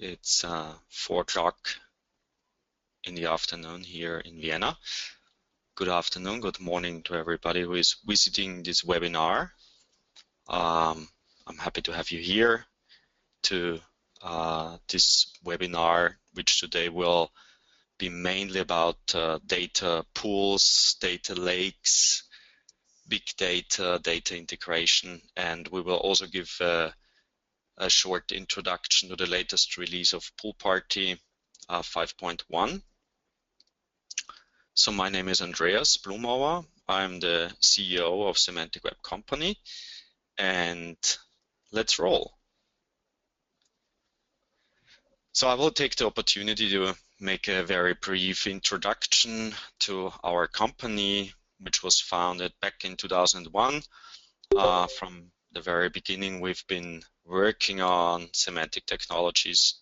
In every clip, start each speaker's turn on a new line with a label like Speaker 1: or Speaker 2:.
Speaker 1: It's 4 o'clock in the afternoon here in Vienna. Good afternoon, good morning to everybody who is visiting this webinar. I'm happy to have you here to this webinar, which today will be mainly about data pools, data lakes, big data, data integration, and we will also give a short introduction to the latest release of PoolParty 5.1. So my name is Andreas Blumauer. I'm the CEO of Semantic Web Company, and let's roll. So I will take the opportunity to make a very brief introduction to our company, which was founded back in 2001. From the very beginning, we've been working on semantic technologies.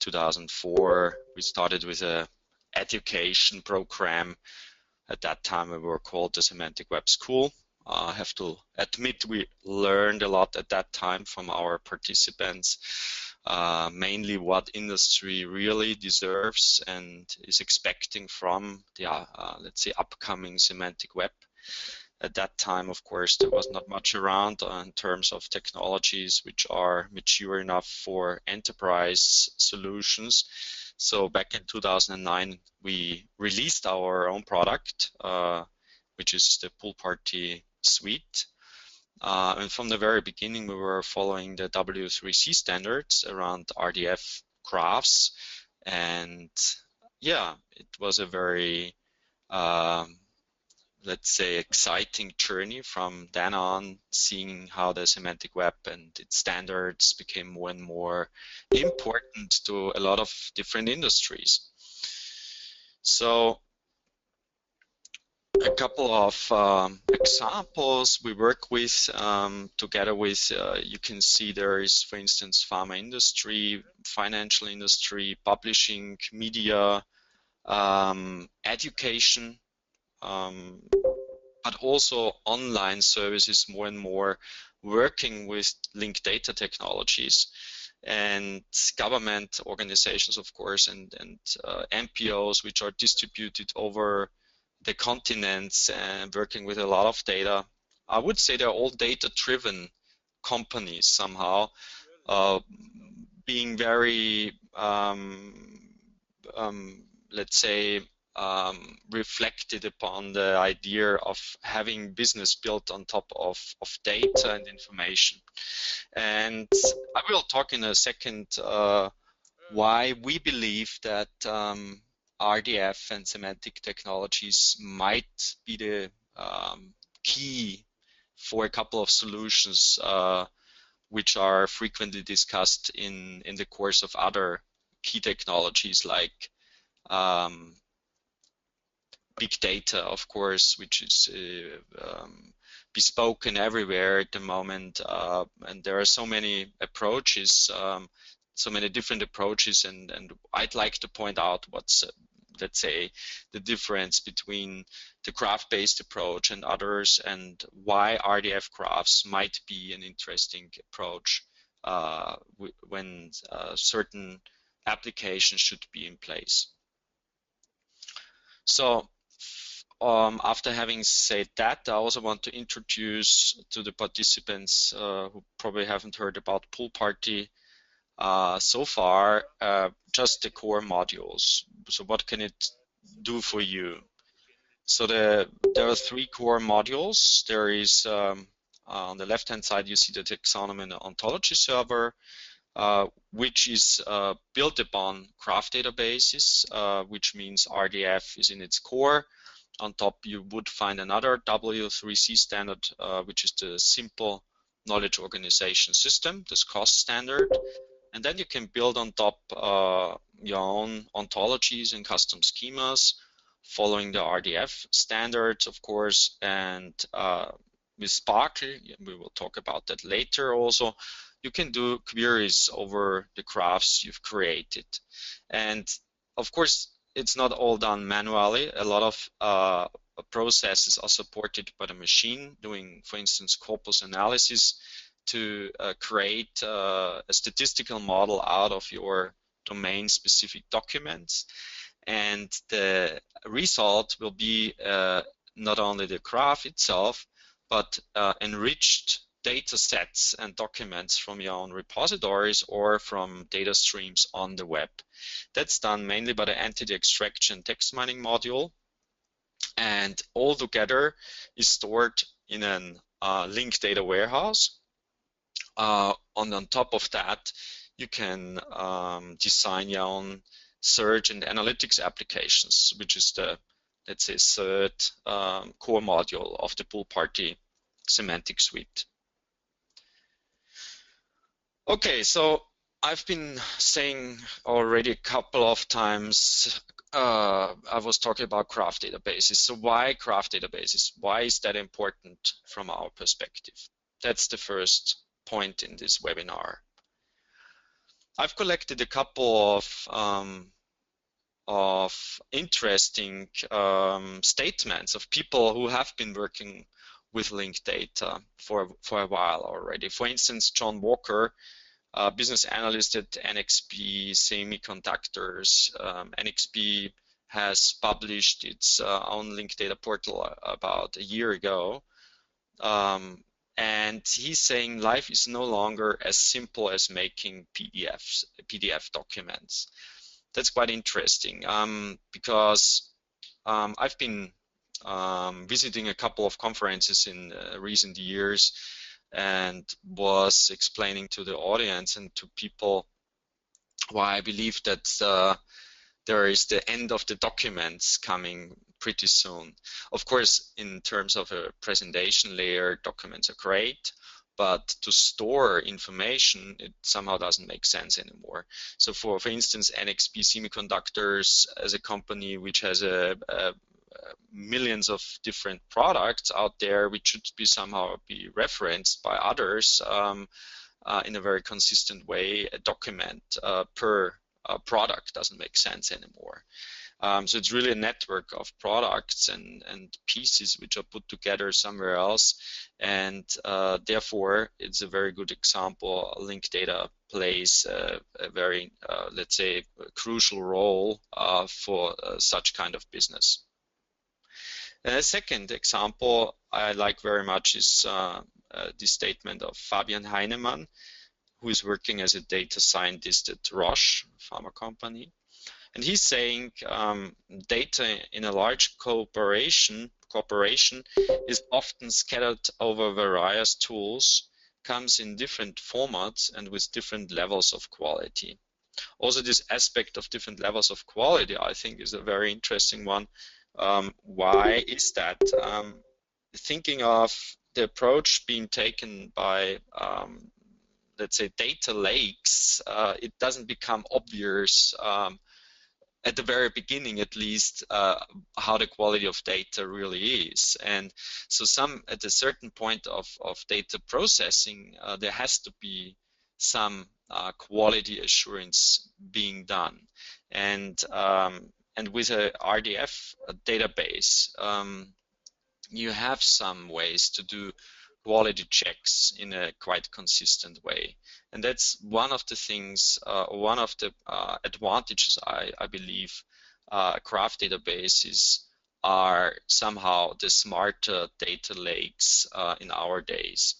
Speaker 1: 2004, we started with a education program. At that time, we were called the Semantic Web School. I have to admit we learned a lot at that time from our participants, mainly what industry really deserves and is expecting from the, let's say, upcoming semantic web. At that time, of course, there was not much around in terms of technologies which are mature enough for enterprise solutions. So back in 2009, we released our own product, which is the PoolParty suite. And from the very beginning, we were following the W3C standards around RDF graphs. And yeah, it was a very, let's say, exciting journey from then on, seeing how the semantic web and its standards became more and more important to a lot of different industries. So a couple of examples we work with together with, you can see there is, for instance, pharma industry, financial industry, publishing, media, education, but also online services more and more working with linked data technologies, and government organizations, of course, and MPOs, which are distributed over the continents and working with a lot of data. I would say they're all data-driven companies somehow, being very, let's say, reflected upon the idea of having business built on top of data and information. And I will talk in a second why we believe that RDF and semantic technologies might be the key for a couple of solutions which are frequently discussed in the course of other key technologies like big data, of course, which is bespoken everywhere at the moment, and there are so many approaches, so many different approaches, and I'd like to point out what's, let's say, the difference between the graph-based approach and others, and why RDF graphs might be an interesting approach when certain applications should be in place. So after having said that, I also want to introduce to the participants who probably haven't heard about PoolParty so far, just the core modules. So what can it do for you? So there are 3 core modules. There is, on the left-hand side, you see the Taxonomy and the Ontology server, which is built upon graph databases, which means RDF is in its core. On top, you would find another W3C standard, which is the Simple Knowledge Organization System, this cost standard. And then you can build on top your own ontologies and custom schemas, following the RDF standards, of course. And with Sparky, we will talk about that later also, you can do queries over the graphs you've created. And of course, it's not all done manually. A lot of processes are supported by the machine, doing, for instance, corpus analysis to create a statistical model out of your domain-specific documents, and the result will be not only the graph itself, but enriched data sets and documents from your own repositories or from data streams on the web. That's done mainly by the entity extraction text mining module, and all together is stored in a linked data warehouse. On top of that, you can design your own search and analytics applications, which is the, let's say, third core module of the PoolParty semantic suite. Okay, so I've been saying already a couple of times, I was talking about graph databases. So why graph databases? Why is that important from our perspective? That's the first point in this webinar. I've collected a couple of interesting statements of people who have been working with linked data for a while already. For instance, John Walker, business analyst at NXP Semiconductors. NXP has published its own linked data portal about a year ago. And he's saying life is no longer as simple as making PDF documents. That's quite interesting because I've been visiting a couple of conferences in recent years and was explaining to the audience and to people why I believe that there is the end of the documents coming pretty soon. Of course, in terms of a presentation layer, documents are great, but to store information, it somehow doesn't make sense anymore. So for instance, NXP Semiconductors as a company which has millions of different products out there, which should be somehow be referenced by others in a very consistent way. A document per product doesn't make sense anymore. So it's really a network of products and pieces which are put together somewhere else, and therefore it's a very good example. Linked data plays a very, let's say, crucial role for such kind of business. A second example I like very much is the statement of Fabian Heinemann, who is working as a data scientist at Roche, a pharma company. And he's saying data in a large corporation is often scattered over various tools, comes in different formats and with different levels of quality. Also, this aspect of different levels of quality, I think, is a very interesting one. Why is that? Thinking of the approach being taken by let's say data lakes, it doesn't become obvious at the very beginning, at least, how the quality of data really is. And so at a certain point of data processing, there has to be some quality assurance being done. And with a RDF database, you have some ways to do quality checks in a quite consistent way. And that's one of the things, one of the advantages I believe graph databases are somehow the smarter data lakes in our days.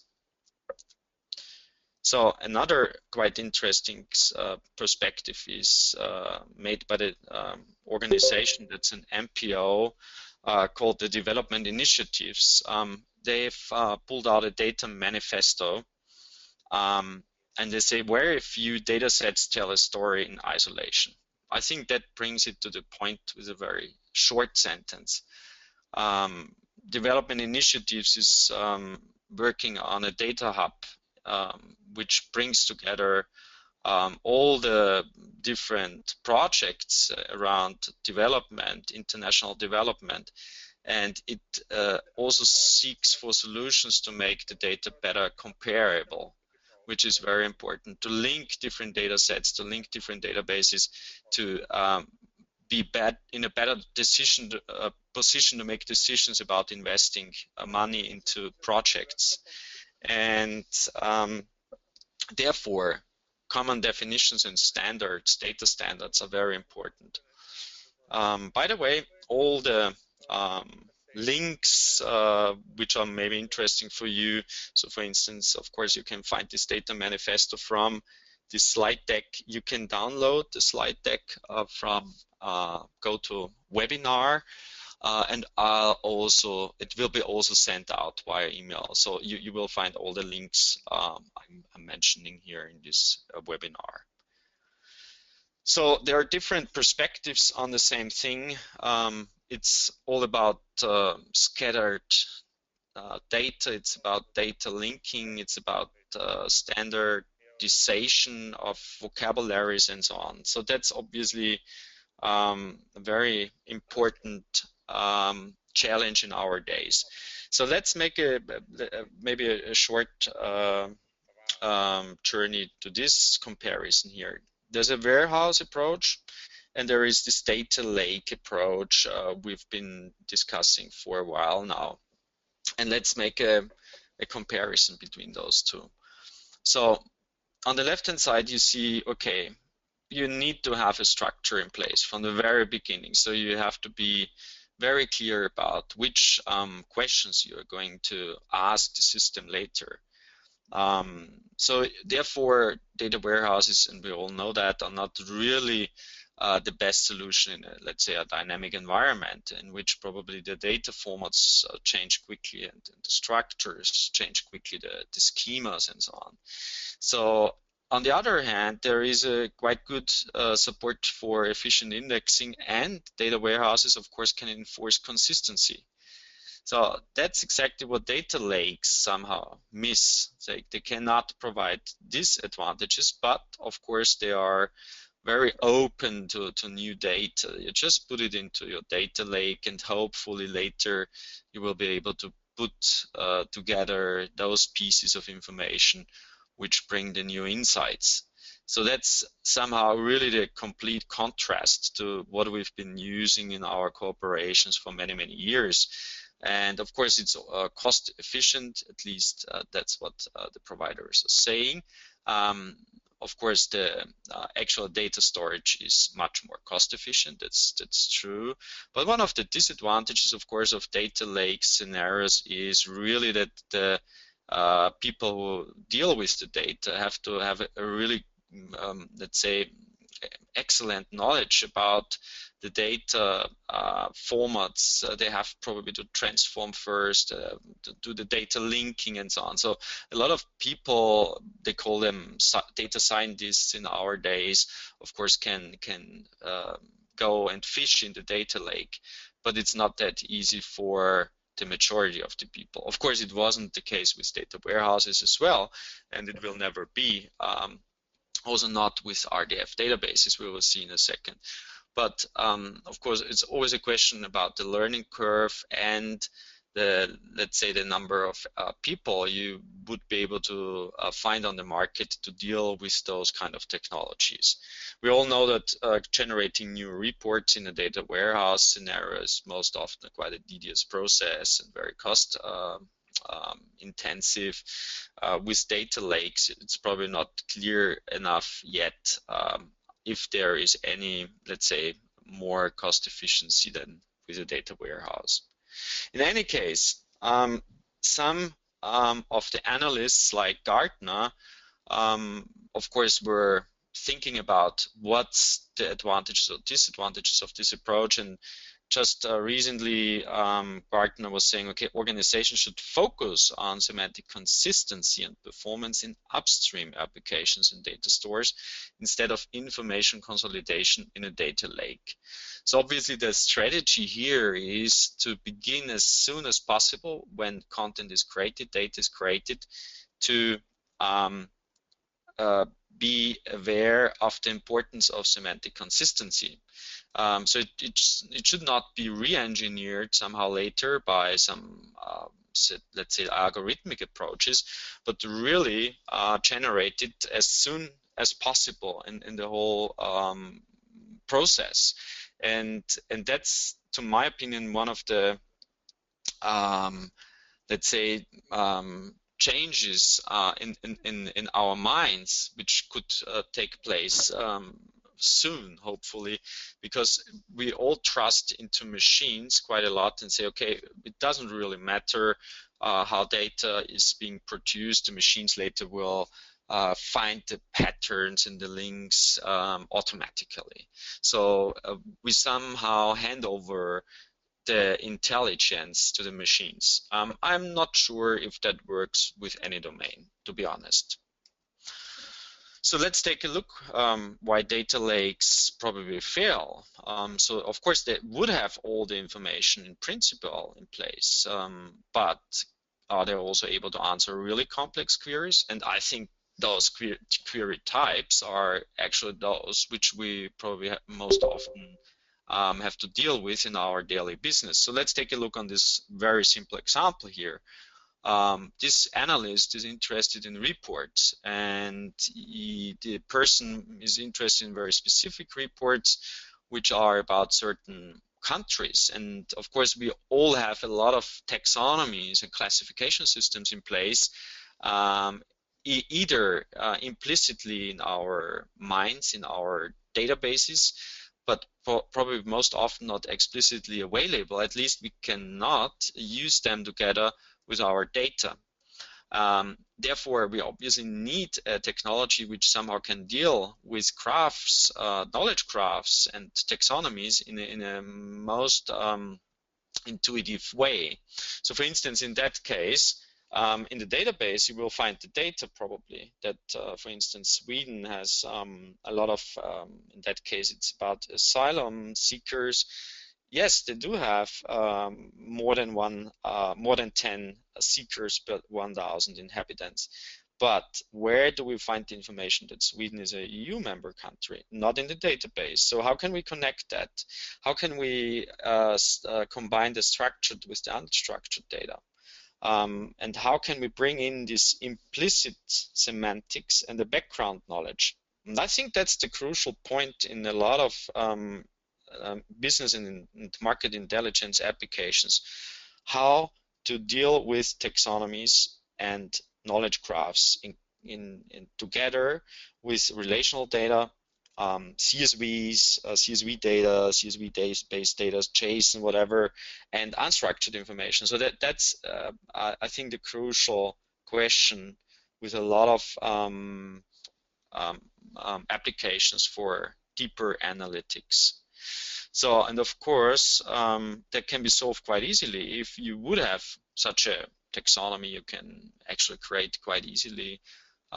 Speaker 1: So another quite interesting perspective is made by the organization that's an MPO called the Development Initiatives. They've pulled out a data manifesto, and they say very few data sets tell a story in isolation. I think that brings it to the point with a very short sentence. Development Initiatives is working on a data hub which brings together all the different projects around development, international development, and it also seeks for solutions to make the data better comparable, which is very important, to link different data sets, to link different databases, to be in a better position to make decisions about investing money into projects. And therefore, common definitions and standards, data standards, are very important. By the way, all the links which are maybe interesting for you. So for instance, of course, you can find this data manifesto from this slide deck. You can download the slide deck from GoToWebinar, and it will be also sent out via email. So you will find all the links I'm mentioning here in this webinar. So there are different perspectives on the same thing. It's all about scattered data. It's about data linking. It's about standardization of vocabularies and so on. So that's obviously a very important challenge in our days. So let's make maybe a short journey to this comparison here. There's a warehouse approach, and there is this data lake approach we've been discussing for a while now. And let's make a comparison between those two. So on the left-hand side, you see, okay, you need to have a structure in place from the very beginning. So you have to be very clear about which questions you are going to ask the system later. So therefore, data warehouses, and we all know that, are not really the best solution in, let's say, a dynamic environment in which probably the data formats change quickly and the structures change quickly, the schemas and so on. So on the other hand, there is a quite good support for efficient indexing, and data warehouses, of course, can enforce consistency. So that's exactly what data lakes somehow miss. They cannot provide these advantages, but of course they are very open to new data. You just put it into your data lake, and hopefully later you will be able to put together those pieces of information which bring the new insights. So that's somehow really the complete contrast to what we've been using in our corporations for many, many years. And of course, it's cost efficient, at least that's what the providers are saying. Of course, the actual data storage is much more cost efficient, that's true. But one of the disadvantages, of course, of data lake scenarios is really that the people who deal with the data have to have a really, let's say, excellent knowledge about the data formats. They have probably to transform first, to do the data linking and so on. So a lot of people, they call them data scientists in our days, of course, can go and fish in the data lake, but it's not that easy for the majority of the people. Of course, it wasn't the case with data warehouses as well, and it will never be. Also not with RDF databases, we will see in a second. But of course, it's always a question about the learning curve and the, let's say, the number of people you would be able to find on the market to deal with those kind of technologies. We all know that generating new reports in a data warehouse scenario is most often quite a tedious process and very cost intensive. With data lakes, it's probably not clear enough yet if there is any, let's say, more cost efficiency than with a data warehouse. In any case, some of the analysts like Gartner, of course, were thinking about what's the advantages or disadvantages of this approach. And just recently, Gartner was saying, okay, organizations should focus on semantic consistency and performance in upstream applications and data stores instead of information consolidation in a data lake. So obviously the strategy here is to begin as soon as possible when content is created, data is created, to be aware of the importance of semantic consistency. So it should not be re-engineered somehow later by some, let's say, algorithmic approaches, but really generated as soon as possible in the whole process. And that's, to my opinion, one of the, let's say, changes in our minds, which could take place soon, hopefully, because we all trust into machines quite a lot and say, okay, it doesn't really matter how data is being produced. The machines later will find the patterns and the links automatically. So we somehow hand over the intelligence to the machines. I'm not sure if that works with any domain, to be honest. So let's take a look why data lakes probably fail. So of course they would have all the information in principle in place, but are they also able to answer really complex queries? And I think those query types are actually those which we probably most often have to deal with in our daily business. So let's take a look on this very simple example here. This analyst is interested in reports, and the person is interested in very specific reports which are about certain countries. And of course we all have a lot of taxonomies and classification systems in place, either implicitly in our minds, in our databases, but probably most often not explicitly available. At least we cannot use them together with our data. Therefore, we obviously need a technology which somehow can deal with graphs, knowledge graphs and taxonomies in a most intuitive way. So for instance, in that case, in the database, you will find the data probably that, for instance, Sweden has a lot of, in that case, it's about asylum seekers. Yes, they do have more than 10 seekers per 1,000 inhabitants. But where do we find the information that Sweden is a EU member country? Not in the database. So how can we connect that? How can we combine the structured with the unstructured data? And how can we bring in this implicit semantics and the background knowledge? And I think that's the crucial point in a lot of business and market intelligence applications. How to deal with taxonomies and knowledge graphs in together with relational data, CSVs, CSV data, CSV-based data, JSON, whatever, and unstructured information. So that's I think the crucial question with a lot of applications for deeper analytics. So, and of course, that can be solved quite easily. If you would have such a taxonomy, you can actually create quite easily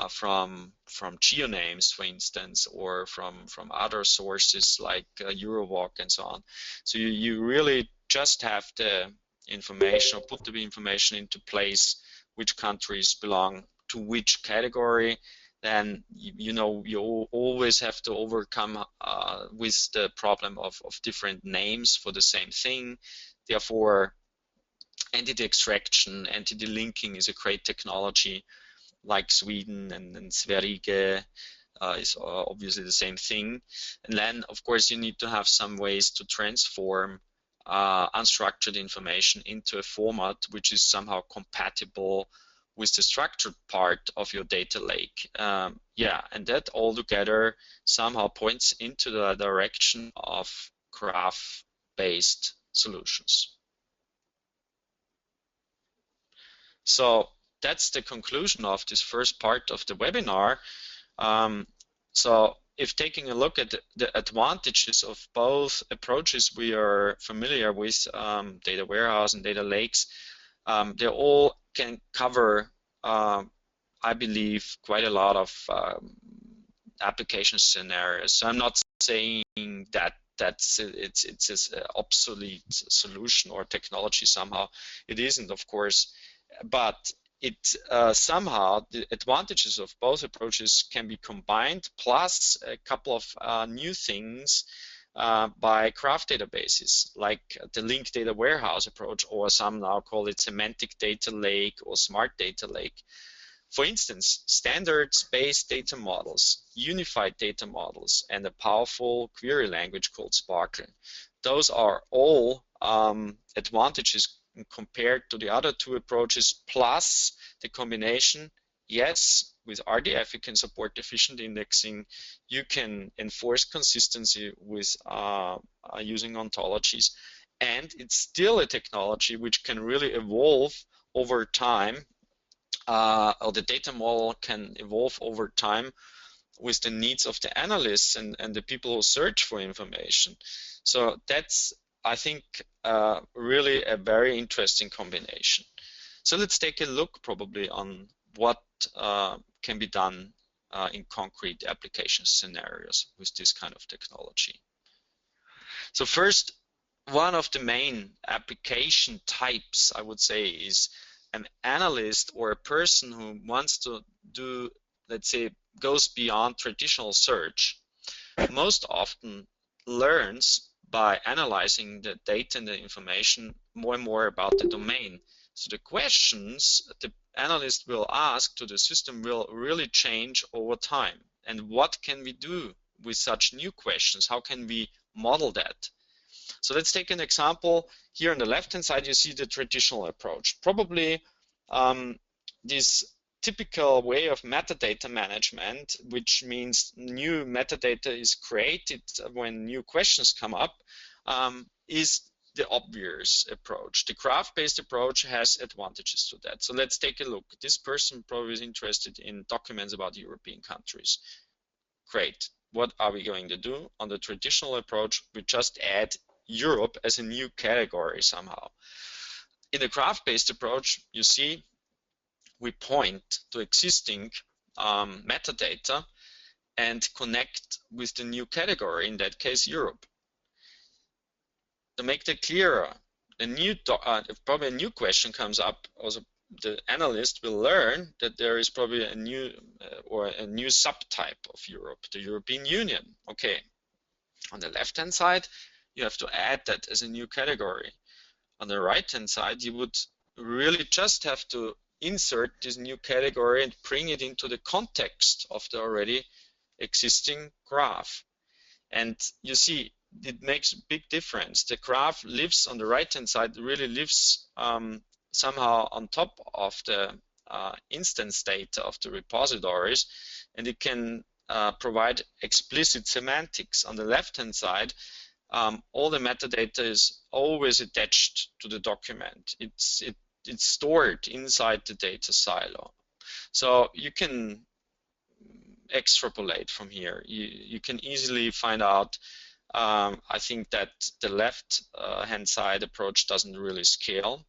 Speaker 1: from geonames, for instance, or from other sources like Eurovoc and so on. So you really just have the information, or put the information into place, which countries belong to which category. Then you know you always have to overcome with the problem of different names for the same thing. Therefore, entity extraction, entity linking is a great technology, like Sweden and Sverige is obviously the same thing. And then, of course, you need to have some ways to transform unstructured information into a format which is somehow compatible with the structured part of your data lake. Yeah, and that all together somehow points into the direction of graph-based solutions. So that's the conclusion of this first part of the webinar. So if taking a look at the advantages of both approaches we are familiar with, data warehouse and data lakes, they all can cover, I believe, quite a lot of application scenarios. So I'm not saying that it's an obsolete solution or technology somehow. It isn't, of course, but it somehow the advantages of both approaches can be combined, plus a couple of new things by graph databases, like the linked data warehouse approach, or some now call it semantic data lake or smart data lake. For instance, standards-based data models, unified data models, and a powerful query language called Sparky. Those are all advantages compared to the other two approaches, plus the combination, yes, with RDF you can support efficient indexing, you can enforce consistency with using ontologies, and it's still a technology which can really evolve over time, or the data model can evolve over time with the needs of the analysts and the people who search for information. So that's, I think, really a very interesting combination. So let's take a look probably on what can be done in concrete application scenarios with this kind of technology. So first, one of the main application types, I would say, is an analyst or a person who wants to do, let's say, goes beyond traditional search, most often learns by analyzing the data and the information more and more about the domain. So the questions the analyst will ask to the system will really change over time. And what can we do with such new questions? How can we model that? So let's take an example. Here on the left-hand side, you see the traditional approach. Probably this typical way of metadata management, which means new metadata is created when new questions come up, is the obvious approach. The graph-based approach has advantages to that. So let's take a look. This person probably is interested in documents about European countries. Great. What are we going to do? On the traditional approach, we just add Europe as a new category somehow. In the graph-based approach, you see, we point to existing metadata and connect with the new category, in that case, Europe. To make that clearer, if probably a new question comes up, also the analyst will learn that there is probably a new subtype of Europe, the European Union. Okay. On the left-hand side, you have to add that as a new category. On the right-hand side, you would really just have to insert this new category and bring it into the context of the already existing graph. And you see, it makes a big difference. The graph lives on the right-hand side, really lives somehow on top of the instance data of the repositories, and it can provide explicit semantics. On the left-hand side, all the metadata is always attached to the document. It's stored inside the data silo. So you can extrapolate from here. You can easily find out, I think that the left-hand side approach doesn't really scale.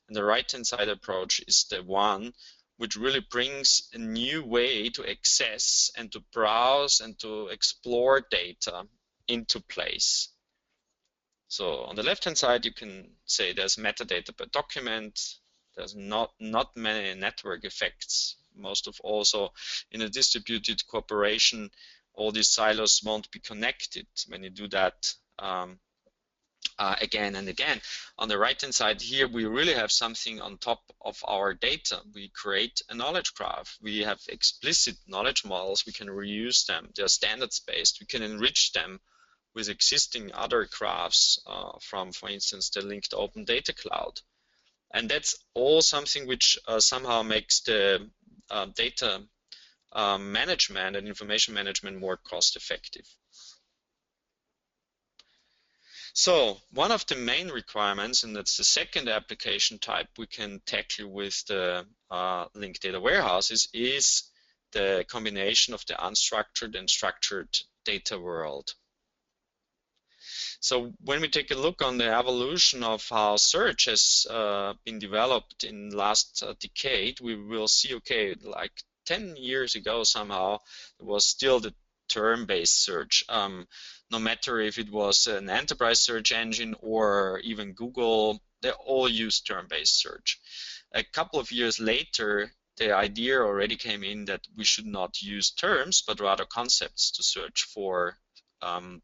Speaker 1: And the right-hand side approach is the one which really brings a new way to access and to browse and to explore data into place. So on the left-hand side, you can say there's metadata per document. There's not many network effects. Most of also in a distributed cooperation, all these silos won't be connected when you do that again and again. On the right-hand side here, we really have something on top of our data. We create a knowledge graph. We have explicit knowledge models. We can reuse them. They're standards-based. We can enrich them with existing other graphs from, for instance, the linked open data cloud. And that's all something which somehow makes the data management and information management more cost-effective. So one of the main requirements, and that's the second application type we can tackle with the linked data warehouses, is the combination of the unstructured and structured data world. So when we take a look on the evolution of how search has been developed in the last decade, we will see, okay, like 10 years ago somehow, it was still the term-based search. No matter if it was an enterprise search engine or even Google, they all use term-based search. A couple of years later, the idea already came in that we should not use terms, but rather concepts to search for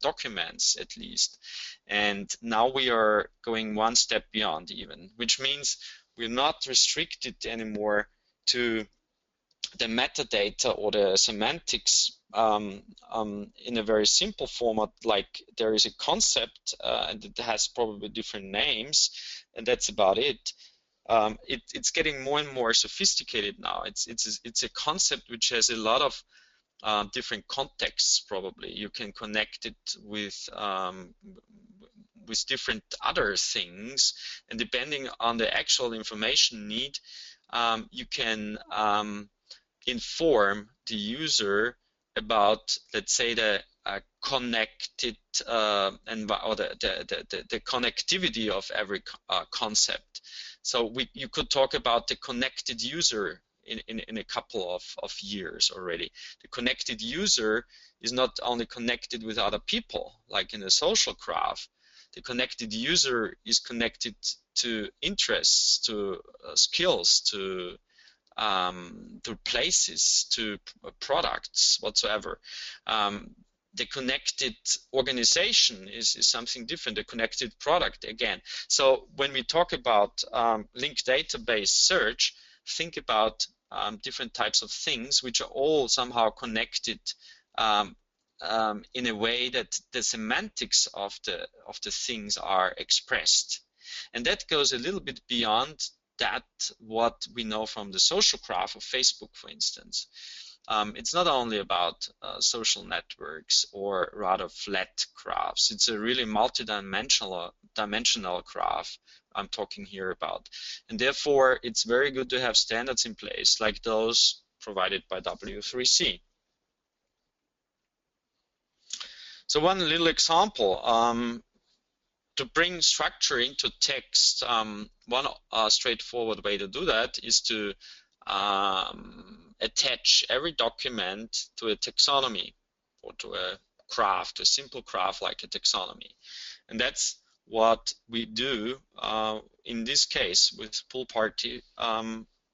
Speaker 1: documents at least. And now we are going one step beyond even, which means we're not restricted anymore to the metadata or the semantics in a very simple format, like there is a concept and it has probably different names, and that's about it. it's getting more and more sophisticated now. It's a concept which has a lot of different contexts. Probably you can connect it with different other things, and depending on the actual information need, you can inform the user about, let's say, the connected or the connectivity of every concept. So you could talk about the connected user in a couple of years already. The connected user is not only connected with other people, like in a social graph. The connected user is connected to interests, to skills, to places, to products, whatsoever. The connected organization is something different, a connected product again. So when we talk about linked database search, think about different types of things which are all somehow connected in a way that the semantics of the things are expressed. And that goes a little bit beyond that what we know from the social graph of Facebook, for instance. It's not only about social networks or rather flat graphs. It's a really multidimensional graph I'm talking here about. And therefore, it's very good to have standards in place like those provided by W3C. So one little example, to bring structure into text, one straightforward way to do that is to attach every document to a taxonomy or to a graph, to a simple graph like a taxonomy. And that's what we do in this case with PoolParty.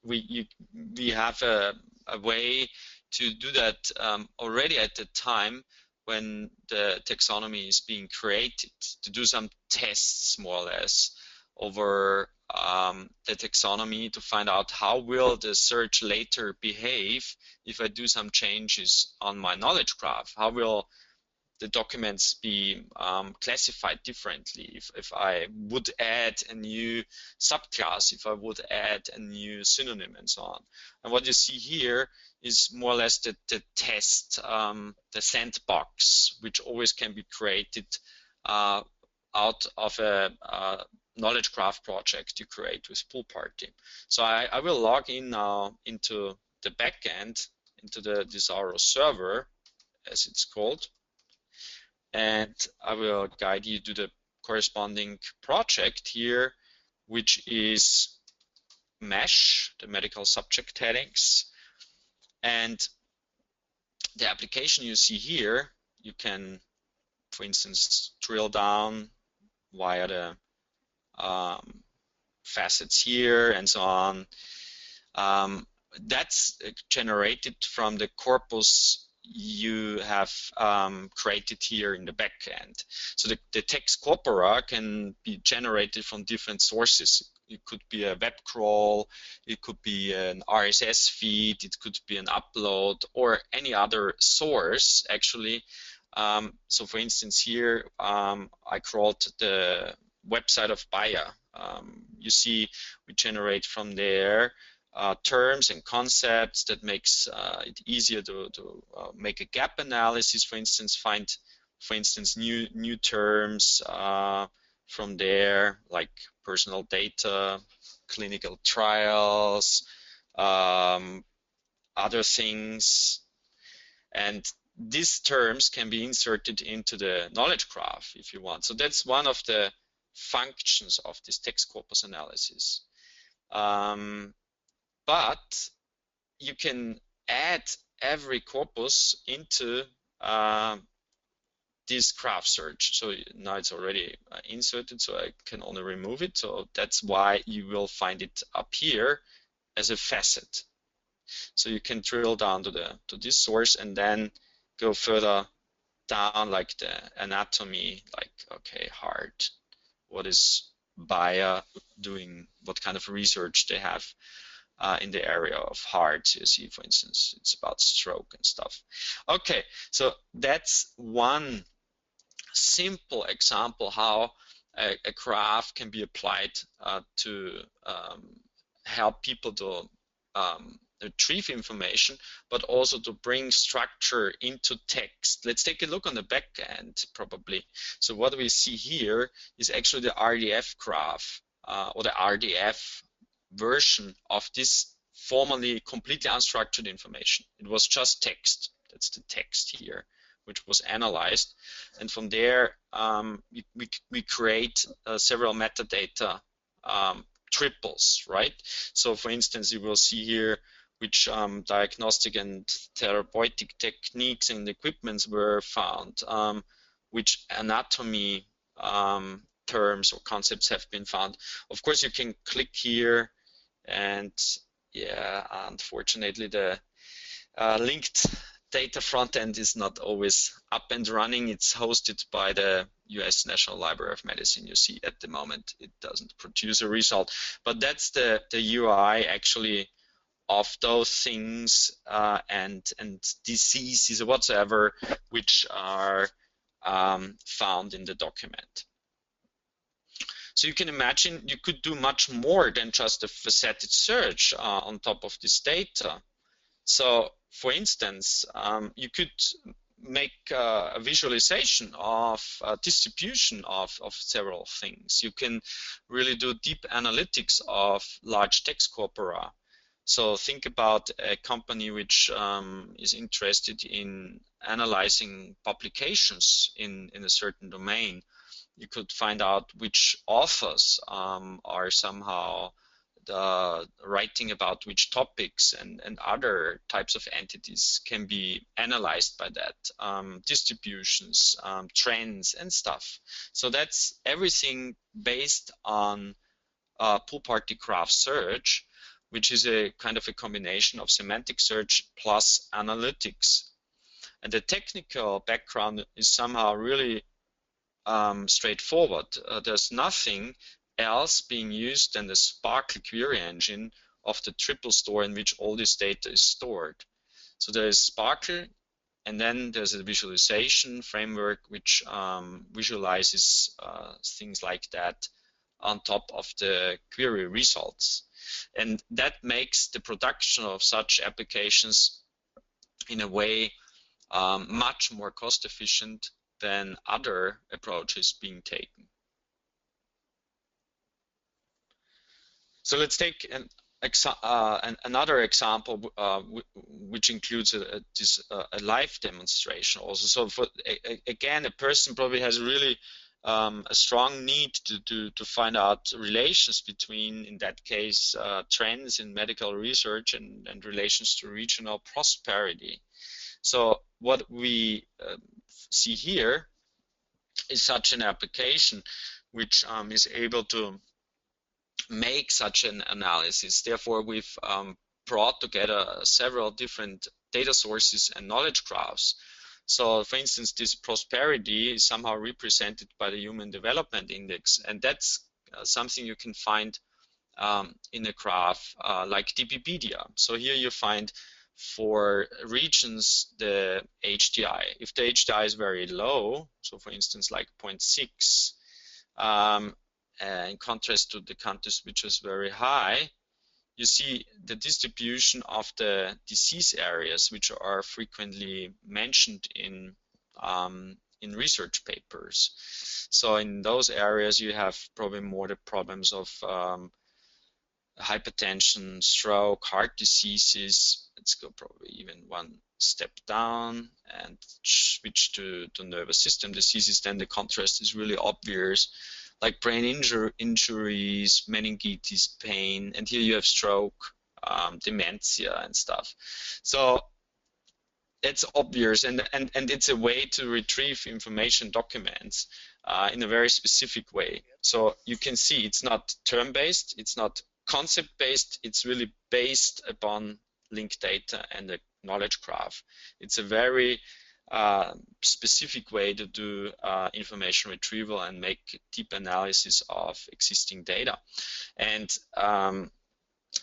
Speaker 1: We have a way to do that already at the time when the taxonomy is being created, to do some tests more or less over the taxonomy to find out how will the search later behave if I do some changes on my knowledge graph. How will the documents be classified differently if I would add a new subclass, if I would add a new synonym, and so on. And what you see here is more or less the test, the sandbox, which always can be created out of a knowledge graph project you create with PoolParty. So I will log in now into the backend, into the Desaro server, as it's called, and I will guide you to the corresponding project here, which is MESH, the medical subject headings. And the application you see here, you can, for instance, drill down via the facets here and so on. That's generated from the corpus you have created here in the backend. So the text corpora can be generated from different sources. It could be a web crawl, it could be an RSS feed, it could be an upload, or any other source, actually. So for instance, here I crawled the website of Bayer. You see we generate from there terms and concepts that makes it easier to make a gap analysis, for instance, find, for instance, new terms from there, like personal data, clinical trials, other things. And these terms can be inserted into the knowledge graph if you want. So that's one of the functions of this text corpus analysis. But you can add every corpus into this graph search. So now it's already inserted, so I can only remove it. So that's why you will find it up here as a facet. So you can drill down to this source and then go further down, like the anatomy, like, okay, heart, what is Bayer doing, what kind of research they have in the area of heart. You see, for instance, it's about stroke and stuff. Okay, so that's one simple example how a graph can be applied to help people to retrieve information, but also to bring structure into text. Let's take a look on the back end probably. So what we see here is actually the RDF graph or the RDF version of this formerly completely unstructured information. It was just text. That's the text here, which was analyzed. And from there, we create several metadata triples, right? So for instance, you will see here which diagnostic and therapeutic techniques and equipments were found, which anatomy terms or concepts have been found. Of course, you can click here, and yeah, unfortunately, the linked data front end is not always up and running. It's hosted by the US National Library of Medicine. You see at the moment it doesn't produce a result, but that's the UI actually of those things and diseases or whatsoever which are found in the document. So you can imagine you could do much more than just a faceted search on top of this data. So for instance, you could make a visualization of a distribution of several things. You can really do deep analytics of large text corpora. So think about a company which is interested in analyzing publications in a certain domain. You could find out which authors are somehow writing about which topics, and other types of entities can be analyzed by that, distributions, trends and stuff. So that's everything based on PoolParty graph search, which is a kind of a combination of semantic search plus analytics. And the technical background is somehow really straightforward. There's nothing else being used than the Sparky query engine of the triple store in which all this data is stored. So there is Sparky, and then there's a visualization framework which visualizes things like that on top of the query results. And that makes the production of such applications in a way much more cost efficient than other approaches being taken. So let's take another example which includes a live demonstration also. So for again, a person probably has really a strong need to find out relations between, in that case, trends in medical research and relations to regional prosperity. So what we see here is such an application which is able to make such an analysis. Therefore, we've brought together several different data sources and knowledge graphs. So for instance, this prosperity is somehow represented by the Human Development Index, and that's something you can find in a graph like DBpedia. So here you find for regions the HDI. If the HDI is very low, so for instance like 0.6, in contrast to the countries which is very high, you see the distribution of the disease areas which are frequently mentioned in research papers. So in those areas you have probably more the problems of hypertension, stroke, heart diseases. Let's go probably even one step down and switch to nervous system diseases. Then the contrast is really obvious, like brain injuries, meningitis, pain, and here you have stroke, dementia and stuff. So it's obvious, and it's a way to retrieve information documents in a very specific way. So you can see it's not term-based, it's not concept-based, it's really based upon linked data and a knowledge graph. It's a very specific way to do information retrieval and make deep analysis of existing data. And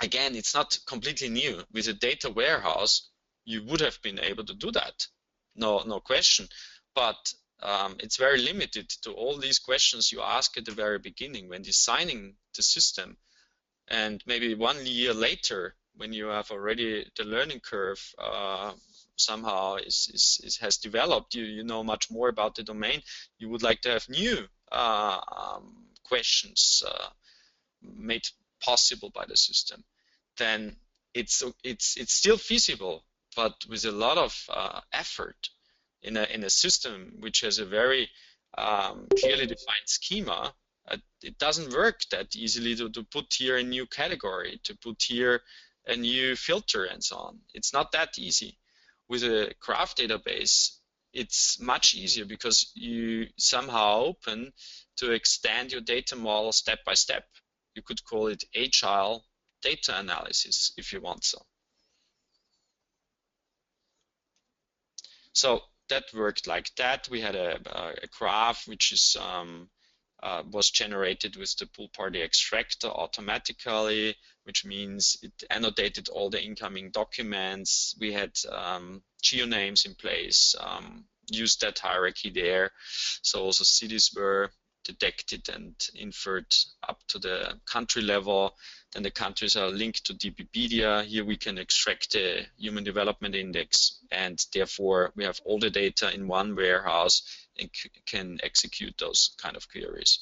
Speaker 1: again, it's not completely new. With a data warehouse, you would have been able to do that, no question. But it's very limited to all these questions you ask at the very beginning when designing the system. And maybe 1 year later, when you have already the learning curve somehow has developed, you know much more about the domain, you would like to have new questions made possible by the system, then it's still feasible, but with a lot of effort in a system which has a very clearly defined schema. It doesn't work that easily to put here a new category, to put here a new filter and so on. It's not that easy. With a graph database, it's much easier because you somehow open to extend your data model step by step. You could call it agile data analysis if you want so. So that worked like that. We had a graph which is was generated with the PoolParty extractor automatically, which means it annotated all the incoming documents. We had geonames in place, used that hierarchy there. So also cities were detected and inferred up to the country level. Then the countries are linked to DBpedia. Here we can extract the Human Development Index, and therefore we have all the data in one warehouse and can execute those kind of queries.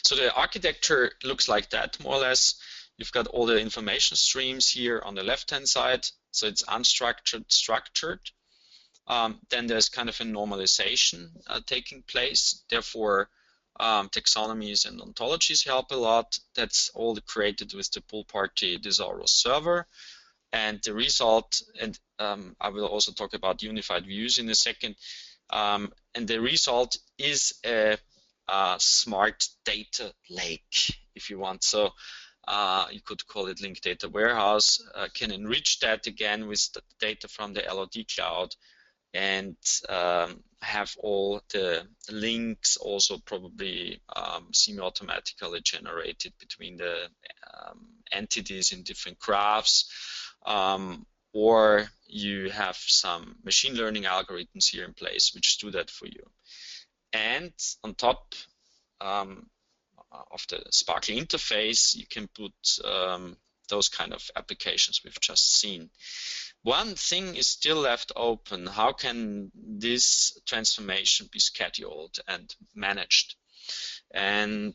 Speaker 1: So the architecture looks like that, more or less. You've got all the information streams here on the left-hand side. So it's unstructured, structured. Then there's kind of a normalization taking place. Therefore, taxonomies and ontologies help a lot. That's all created with the PoolParty Thesaurus server. And the result, and I will also talk about unified views in a second, and the result is a smart data lake, if you want. So you could call it linked data warehouse, can enrich that again with the data from the LOD cloud, and have all the links also probably semi-automatically generated between the entities in different graphs, or you have some machine learning algorithms here in place which do that for you. And on top of the Sparky interface, you can put those kind of applications we've just seen. One thing is still left open. How can this transformation be scheduled and managed? And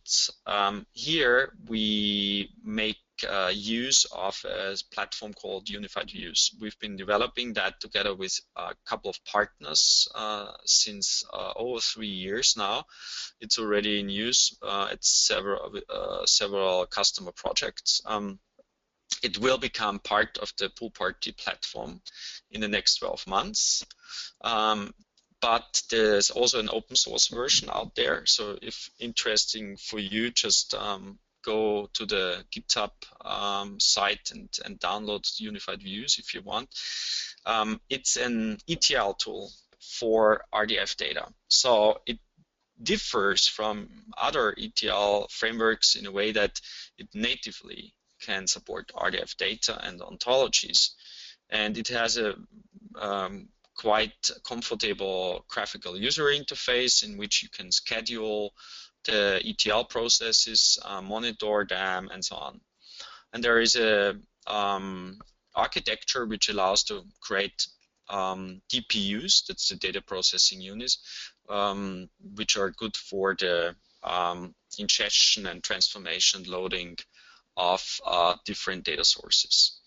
Speaker 1: here we make use of a platform called Unified Views. We've been developing that together with a couple of partners since over 3 years now. It's already in use at several customer projects. It will become part of the PoolParty platform in the next 12 months. But there's also an open source version out there. So if interesting for you, just go to the GitHub site and download Unified Views if you want. It's an ETL tool for RDF data. So it differs from other ETL frameworks in a way that it natively can support RDF data and ontologies. And it has a quite comfortable graphical user interface in which you can schedule the ETL processes, monitor them, and so on. And there is a architecture which allows to create DPUs, that's the data processing units, which are good for the ingestion and transformation loading of different data sources.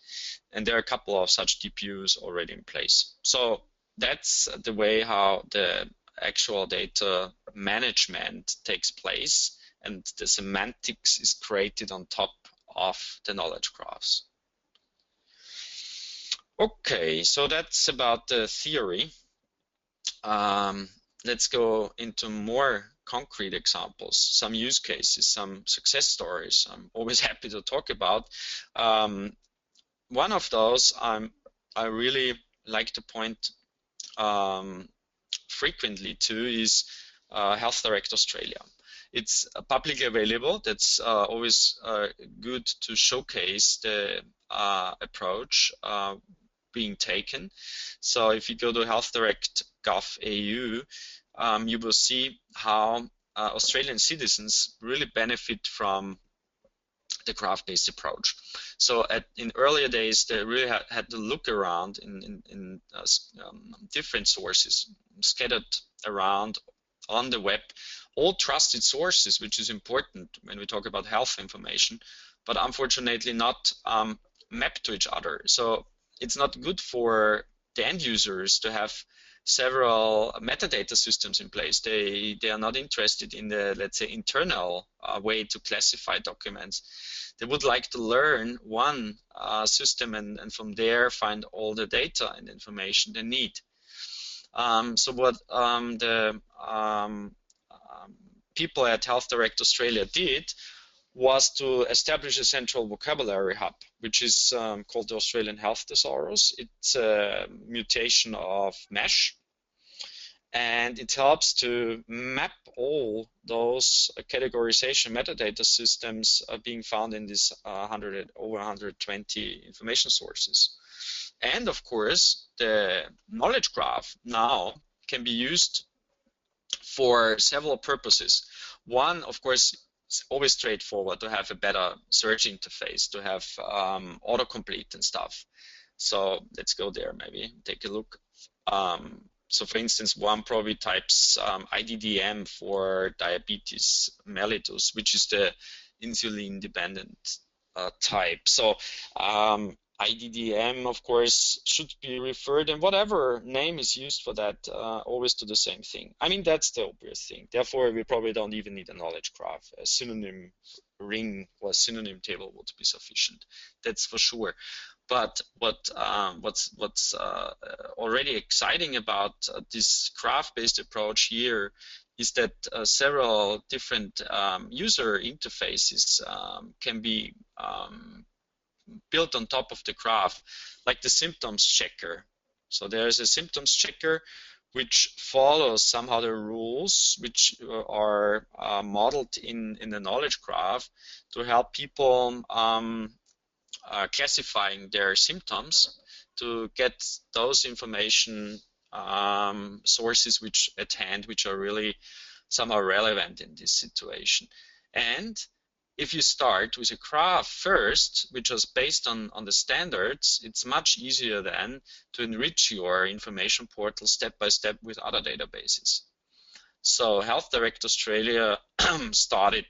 Speaker 1: And there are a couple of such DPUs already in place. So that's the way how the actual data management takes place, and the semantics is created on top of the knowledge graphs. Okay, so that's about the theory. Let's go into more concrete examples, some use cases, some success stories I'm always happy to talk about. One of those I really like to point frequently to is Health Direct Australia. It's publicly available. That's always good to showcase the approach being taken. So if you go to healthdirect.gov.au, you will see how Australian citizens really benefit from the graph-based approach. So in earlier days, they really had to look around in different sources scattered around on the web, all trusted sources, which is important when we talk about health information, but unfortunately not mapped to each other. So it's not good for the end users to have several metadata systems in place. They are not interested in the, let's say, internal way to classify documents. They would like to learn one system and from there find all the data and information they need. So what the people at Health Direct Australia did was to establish a central vocabulary hub, which is called the Australian Health Thesaurus. It's a mutation of MeSH, and it helps to map all those categorization metadata systems being found in these over 120 information sources. And of course, the knowledge graph now can be used for several purposes. One, of course, it's always straightforward to have a better search interface, to have autocomplete and stuff. So let's go there, maybe take a look. So for instance, one probably types IDDM for diabetes mellitus, which is the insulin-dependent type. So IDDM, of course, should be referred, and whatever name is used for that, always to the same thing. I mean, that's the obvious thing. Therefore, we probably don't even need a knowledge graph. A synonym ring or a synonym table would be sufficient. That's for sure. But what's already exciting about this graph-based approach here is that several different user interfaces can be built on top of the graph, like the symptoms checker. So there's a symptoms checker which follows somehow the rules which are modeled in the knowledge graph to help people classifying their symptoms to get those information sources which at hand, which are really somehow relevant in this situation. And if you start with a graph first, which is based on the standards, it's much easier then to enrich your information portal step by step with other databases. So Health Direct Australia started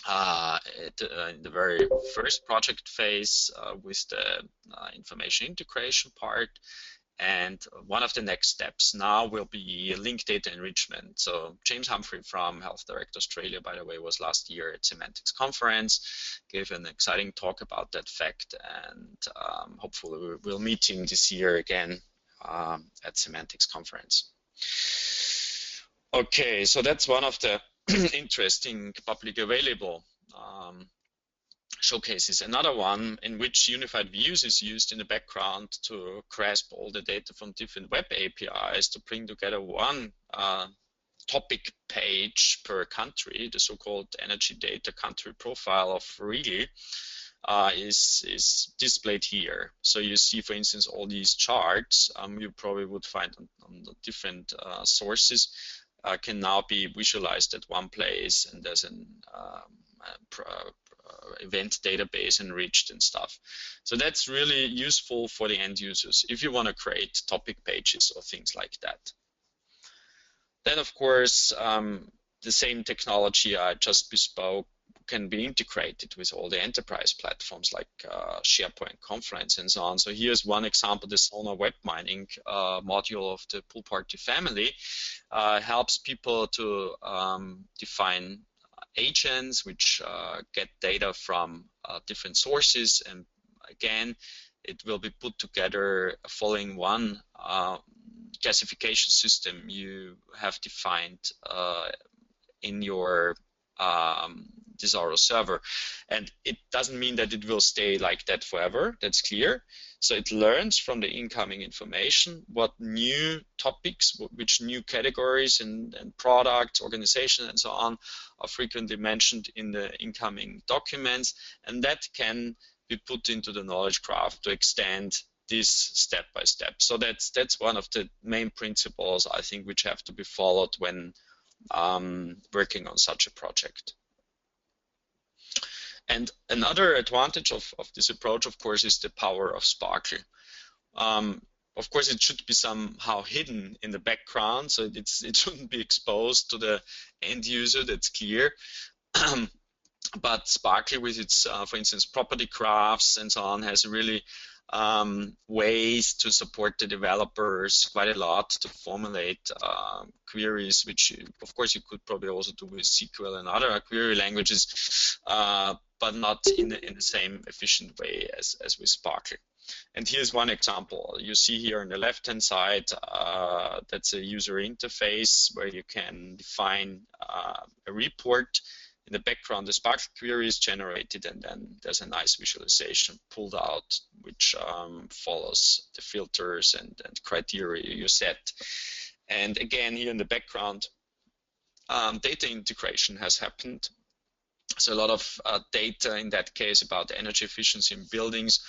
Speaker 1: in the very first project phase with the information integration part. And one of the next steps now will be linked data enrichment. So James Humphrey from Health Direct Australia, by the way, was last year at Semantics Conference, gave an exciting talk about that fact, and hopefully we'll meet him this year again at Semantics Conference. Okay, so that's one of the interesting public available showcases. Another one in which unified views is used in the background to grasp all the data from different web APIs to bring together one topic page per country, the so-called energy data country profile of Regal, is displayed here. So you see, for instance, all these charts you probably would find on the different sources can now be visualized at one place, and there's an event database enriched and stuff. So that's really useful for the end users if you want to create topic pages or things like that. Then, of course, the same technology I just bespoke can be integrated with all the enterprise platforms like SharePoint, Confluence, and so on. So here's one example: the Sonar web mining module of the PoolParty family helps people to define agents which get data from different sources, and again, it will be put together following one classification system you have defined in your Thesaurus server. And it doesn't mean that it will stay like that forever, that's clear. So it learns from the incoming information what new topics, which new categories and products, organizations, and so on are frequently mentioned in the incoming documents, and that can be put into the knowledge graph to extend this step by step. So that's one of the main principles, I think, which have to be followed when working on such a project. And another advantage of this approach, of course, is the power of Sparky. Of course, it should be somehow hidden in the background, so it shouldn't be exposed to the end user, that's clear. But Sparky, with its, for instance, property graphs and so on, has really ways to support the developers quite a lot to formulate queries, which of course you could probably also do with SQL and other query languages, but not in the same efficient way as with Sparky. And here's one example. You see here on the left-hand side, that's a user interface where you can define a report. In the background, the Sparky query is generated, and then there's a nice visualization pulled out, which follows the filters and criteria you set. And again, here in the background, data integration has happened. So a lot of data in that case about energy efficiency in buildings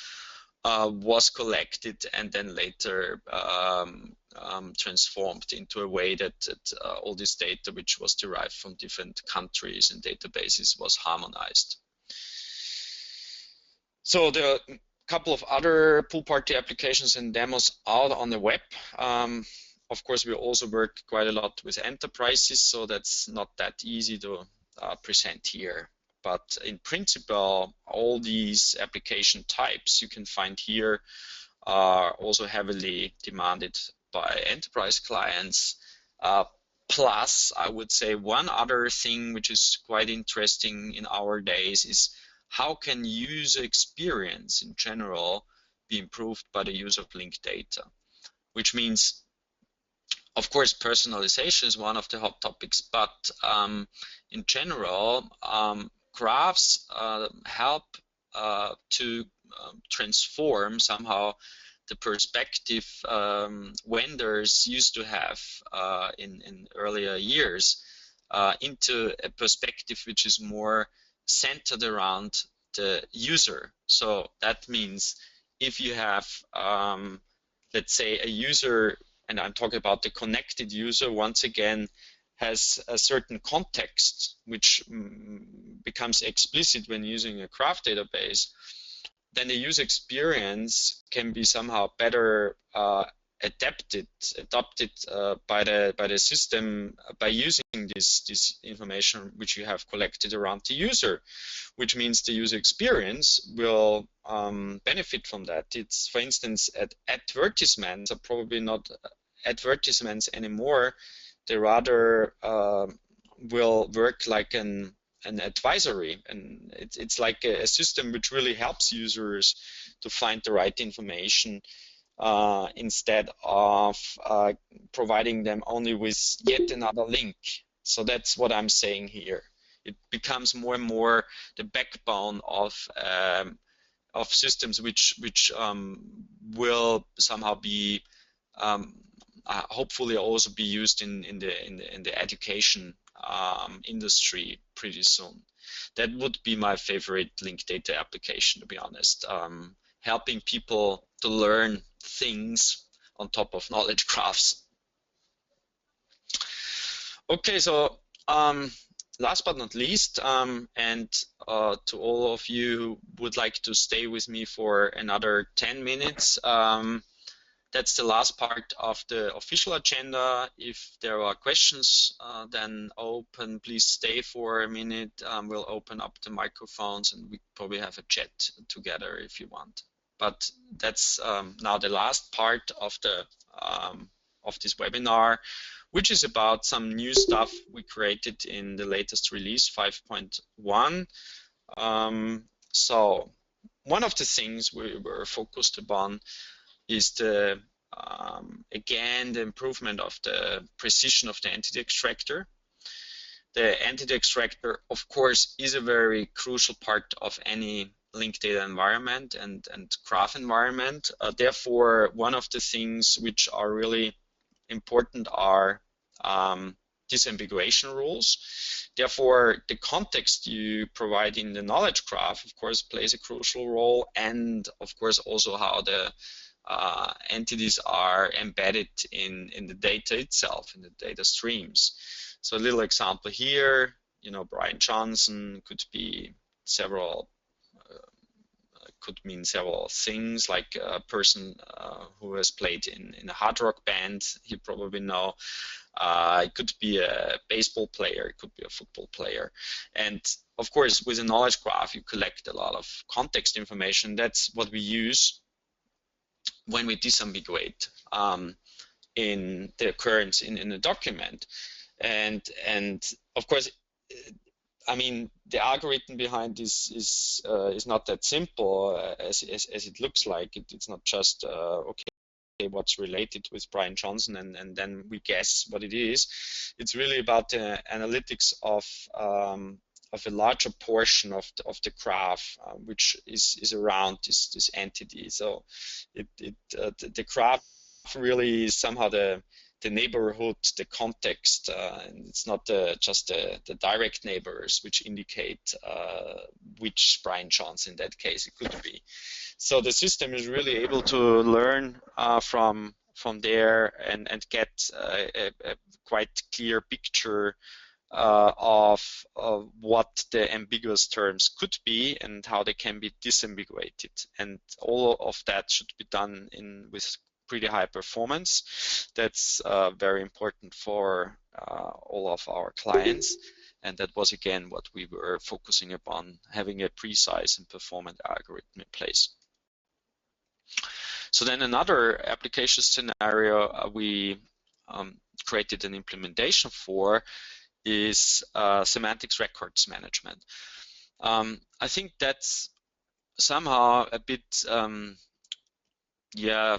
Speaker 1: was collected and then later transformed into a way that all this data, which was derived from different countries and databases, was harmonized. So there are a couple of other PoolParty applications and demos out on the web. Of course, we also work quite a lot with enterprises, so that's not that easy to present here. But in principle, all these application types you can find here are also heavily demanded by enterprise clients. Plus, I would say one other thing which is quite interesting in our days is how can user experience in general be improved by the use of linked data, which means, of course, personalization is one of the hot topics, but in general, graphs help to transform somehow the perspective vendors used to have in earlier years into a perspective which is more centered around the user. So that means if you have, let's say, a user, and I'm talking about the connected user, once again, has a certain context which becomes explicit when using a graph database, then the user experience can be somehow better adapted by the system by using this information which you have collected around the user, which means the user experience will benefit from that. It's, for instance, advertisements are probably not advertisements anymore. They rather will work like an advisory, and it's like a system which really helps users to find the right information instead of providing them only with yet another link. So that's what I'm saying here. It becomes more and more the backbone of systems which will somehow be hopefully also be used in the education industry pretty soon. That would be my favorite linked data application, to be honest. Helping people to learn things on top of knowledge graphs. Okay, so last but not least, and to all of you who would like to stay with me for another 10 minutes, that's the last part of the official agenda. If there are questions, then please stay for a minute. We'll open up the microphones and we probably have a chat together if you want. But that's now the last part of this webinar, which is about some new stuff we created in the latest release 5.1. So one of the things we were focused upon is again the improvement of the precision of the entity extractor. The entity extractor, of course, is a very crucial part of any linked data environment and graph environment. Therefore, one of the things which are really important are disambiguation rules. Therefore, the context you provide in the knowledge graph, of course, plays a crucial role, and of course also how the entities are embedded in the data itself, in the data streams. So a little example here, Brian Johnson could be several could mean several things, like a person who has played in a hard rock band, you probably know. It could be a baseball player, it could be a football player. And of course, with a knowledge graph, you collect a lot of context information. That's what we use when we disambiguate in the occurrence in a document. And of course, I mean, the algorithm behind this is not that simple as it looks like. It's not just okay, what's related with Brian Johnson, and then we guess what it is. It's really about the analytics of a larger portion of the graph, which is around this entity. So the graph really is somehow the neighborhood, the context, and it's not just the direct neighbors which indicate which Brian Johnson in that case it could be. So the system is really able to learn from there and get a quite clear picture of what the ambiguous terms could be and how they can be disambiguated. And all of that should be done with pretty high performance. That's very important for all of our clients. And that was, again, what we were focusing upon, having a precise and performant algorithm in place. So then another application scenario we created an implementation for is semantics records management. I think that's somehow a bit, yeah,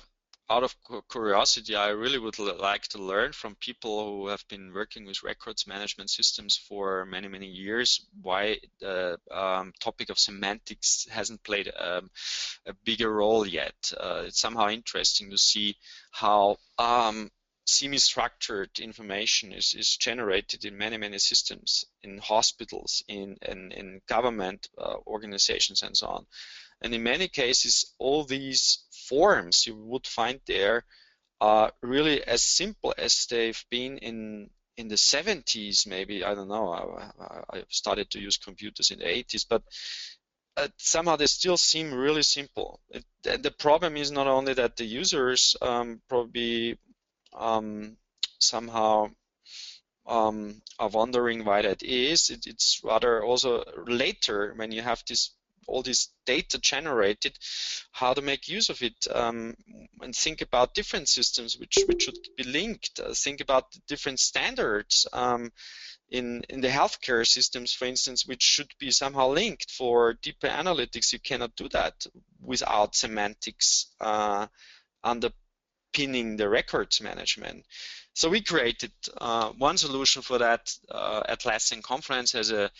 Speaker 1: out of curiosity. I really would like to learn from people who have been working with records management systems for many, many years, why the topic of semantics hasn't played a bigger role yet. It's somehow interesting to see how semi-structured information is generated in many, many systems, in hospitals, in government organizations, and so on. And in many cases, all these forms you would find there are really as simple as they've been in the 70s, maybe. I don't know. I started to use computers in the 80s, but somehow they still seem really simple. The problem is not only that the users probably somehow are wondering why that is. It's rather also later, when you have all this data generated, how to make use of it, and think about different systems which should be linked. Think about different standards in the healthcare systems, for instance, which should be somehow linked. For deeper analytics, you cannot do that without semantics underpinning the records management. So we created one solution for that. Atlassian Conference has a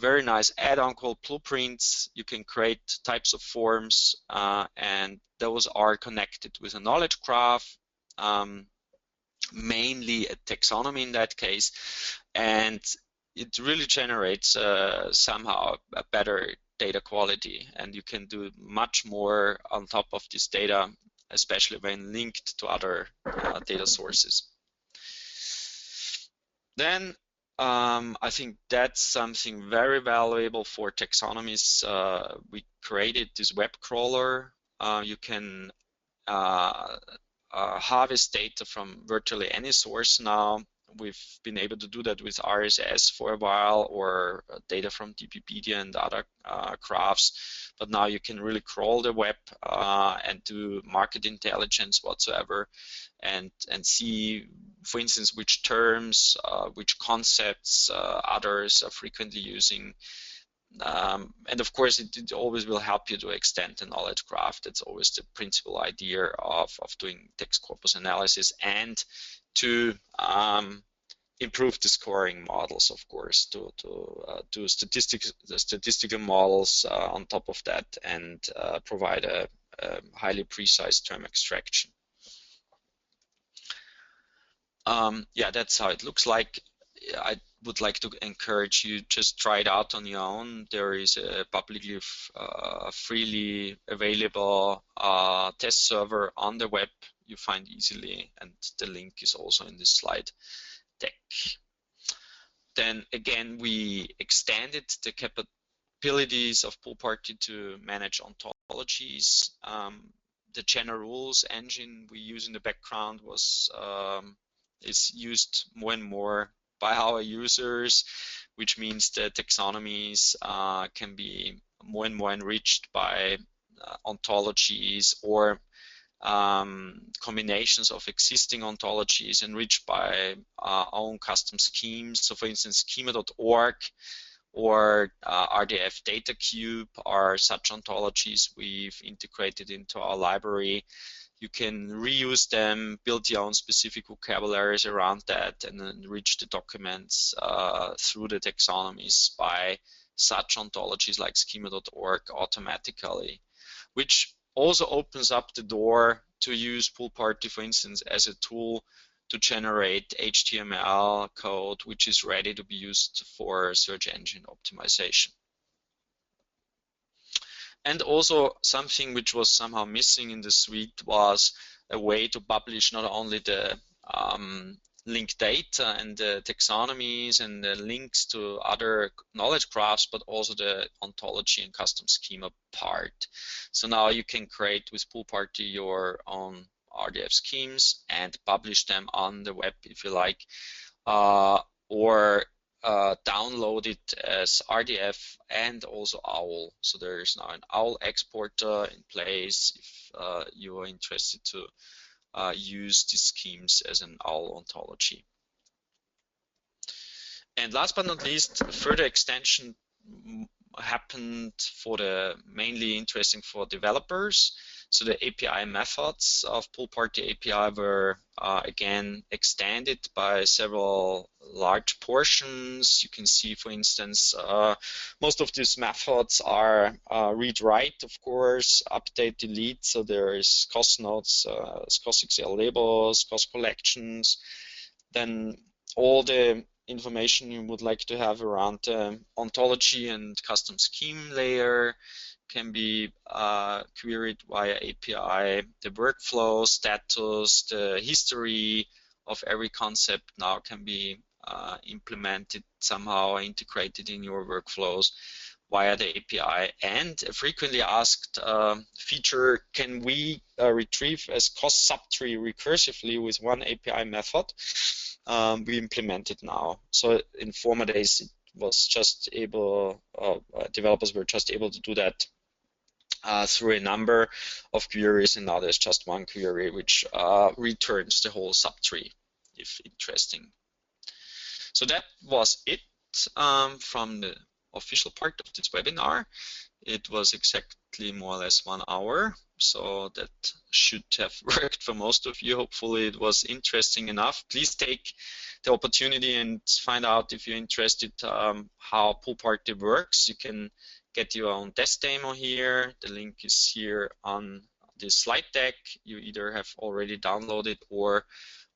Speaker 1: very nice add-on called Blueprints. You can create types of forms, and those are connected with a knowledge graph, mainly a taxonomy in that case, and it really generates somehow a better data quality, and you can do much more on top of this data, especially when linked to other data sources. Then I think that's something very valuable for taxonomies. We created this web crawler. You can harvest data from virtually any source now. We've been able to do that with RSS for a while, or data from DBpedia and other graphs. But now you can really crawl the web and do market intelligence whatsoever, and see, for instance, which terms, which concepts others are frequently using. And of course, it always will help you to extend the knowledge graph. That's always the principal idea of doing text corpus analysis, and to improve the scoring models, of course, to do statistical models on top of that, and provide a highly precise term extraction. Yeah, that's how it looks like. I would like to encourage you, just try it out on your own. There is a publicly freely available test server on the web you find easily, and the link is also in this slide deck. Then again, we extended the capabilities of PoolParty to manage ontologies. The general rules engine we use in the background is used more and more by our users, which means the taxonomies can be more and more enriched by ontologies or combinations of existing ontologies enriched by our own custom schemes. So for instance, schema.org or RDF Data Cube are such ontologies we've integrated into our library. You can reuse them, build your own specific vocabularies around that, and then enrich the documents through the taxonomies by such ontologies like schema.org automatically, which also opens up the door to use PoolParty, for instance, as a tool to generate HTML code, which is ready to be used for search engine optimization. And also something which was somehow missing in the suite was a way to publish not only the linked data and the taxonomies and the links to other knowledge graphs, but also the ontology and custom schema part. So now you can create with PoolParty your own RDF schemes and publish them on the web if you like, or download it as RDF and also OWL. So there is now an OWL exporter in place if you are interested to use these schemes as an OWL ontology. And last but not least, further extension happened for the mainly interesting for developers. So the API methods of PoolParty API were again extended by several large portions. You can see, for instance, most of these methods are read-write, of course, update, delete. So there is cost notes, cost.xl labels, cost collections, then all the information you would like to have around the ontology and custom scheme layer can be queried via API. The workflow status, the history of every concept now can be implemented somehow, integrated in your workflows via the API. And a frequently asked feature, can we retrieve as cost subtree recursively with one API method? We implement it now. So in former days, it was just able, developers were just able to do that through a number of queries, and now there's just one query which returns the whole subtree, if interesting. So that was it from the official part of this webinar. It was exactly more or less 1 hour, so that should have worked for most of you. Hopefully it was interesting enough. Please take the opportunity and find out if you're interested how PoolParty works. You can get your own test demo here. The link is here on this slide deck. You either have already downloaded or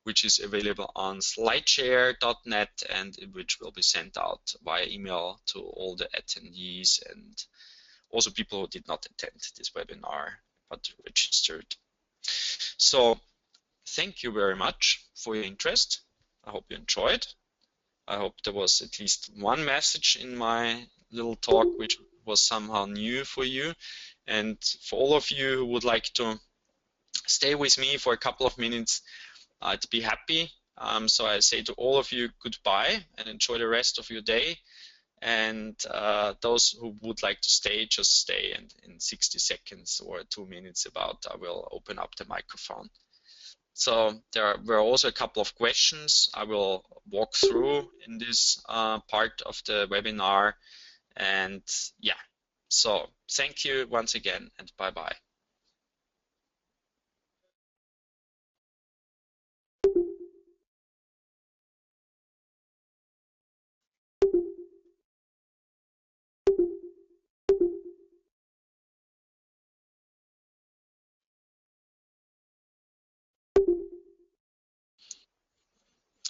Speaker 1: which is available on slideshare.net and which will be sent out via email to all the attendees and also people who did not attend this webinar but registered. So thank you very much for your interest. I hope you enjoyed. I hope there was at least one message in my little talk which was somehow new for you. And for all of you who would like to stay with me for a couple of minutes, I'd be happy. So I say to all of you goodbye and enjoy the rest of your day. And those who would like to stay, just stay, and in 60 seconds or 2 minutes about, I will open up the microphone. So there were also a couple of questions I will walk through in this part of the webinar. And yeah, so thank you once again and bye-bye.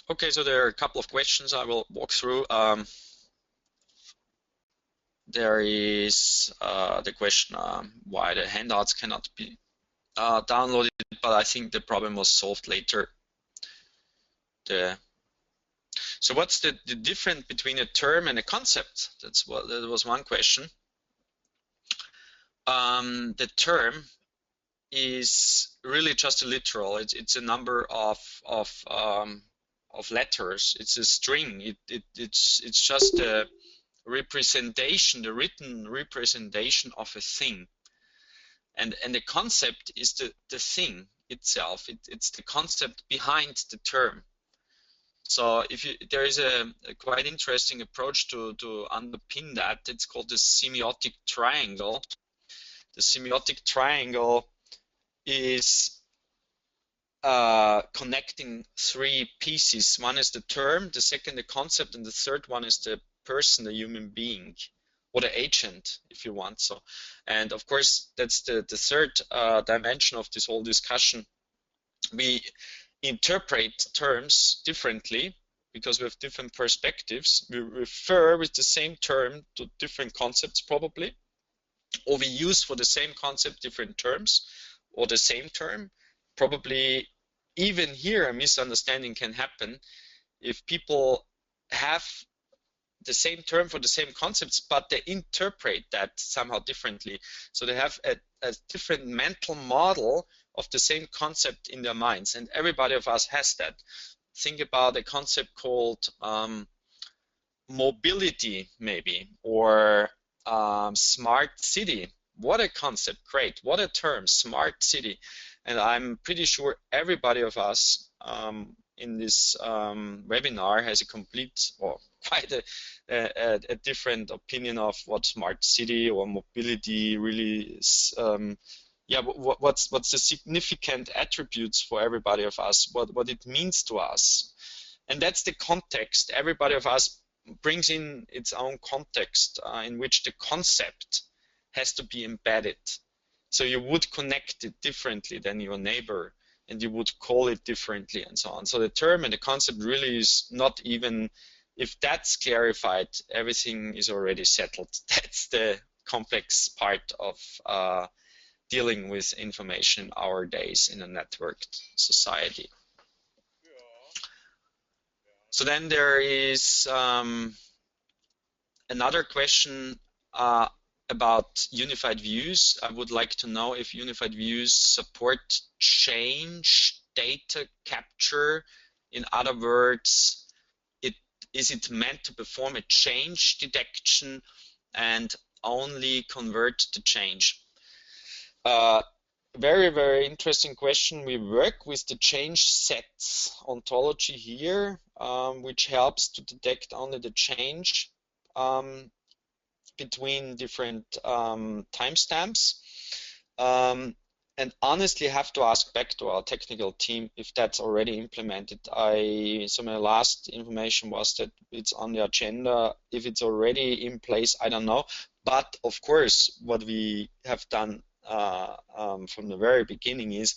Speaker 1: Okay, so there are a couple of questions I will walk through. There is the question why the handouts cannot be downloaded, but I think the problem was solved later. So what's the difference between a term and a concept? That was one question. the term is really just a literal. It's a number of letters. It's a string. It's just a representation, the written representation of a thing. And the concept is the thing itself. It's the concept behind the term. So there is a quite interesting approach to underpin that. It's called the semiotic triangle. The semiotic triangle is connecting three pieces. One is the term, the second the concept, and the third one is the person, the human being, or the agent, if you want so. And of course, that's the third dimension of this whole discussion. We interpret terms differently because we have different perspectives. We refer with the same term to different concepts probably, or we use for the same concept different terms, or the same term. Probably even here a misunderstanding can happen if people have the same term for the same concepts, but they interpret that somehow differently. So they have a different mental model of the same concept in their minds, and everybody of us has that. Think about a concept called mobility, maybe, or smart city. What a concept, great, what a term, smart city. And I'm pretty sure everybody of us in this webinar has a complete or quite a different opinion of what smart city or mobility really is. Yeah, what's the significant attributes for everybody of us, what it means to us. And that's the context. Everybody of us brings in its own context in which the concept has to be embedded. So you would connect it differently than your neighbor, and you would call it differently and so on. So the term and the concept really is not even, if that's clarified, everything is already settled. That's the complex part of dealing with information in our days in a networked society. So then there is another question about unified views. I would like to know if unified views support change data capture. In other words, is it meant to perform a change detection and only convert the change? Very, very interesting question. We work with the change sets ontology here, which helps to detect only the change between different timestamps. And honestly, I have to ask back to our technical team if that's already implemented. So my last information was that it's on the agenda. If it's already in place, I don't know. But of course, what we have done from the very beginning is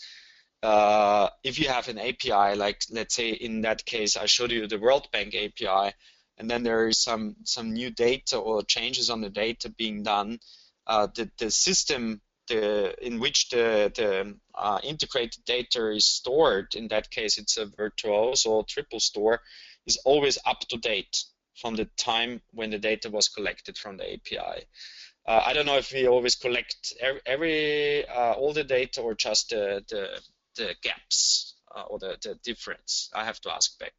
Speaker 1: if you have an API, like let's say in that case I showed you the World Bank API, and then there is some new data or changes on the data being done, the system in which the integrated data is stored, in that case it's a virtuoso or triple store, is always up to date from the time when the data was collected from the API. I don't know if we always collect all the data or just the gaps or the difference. I have to ask back.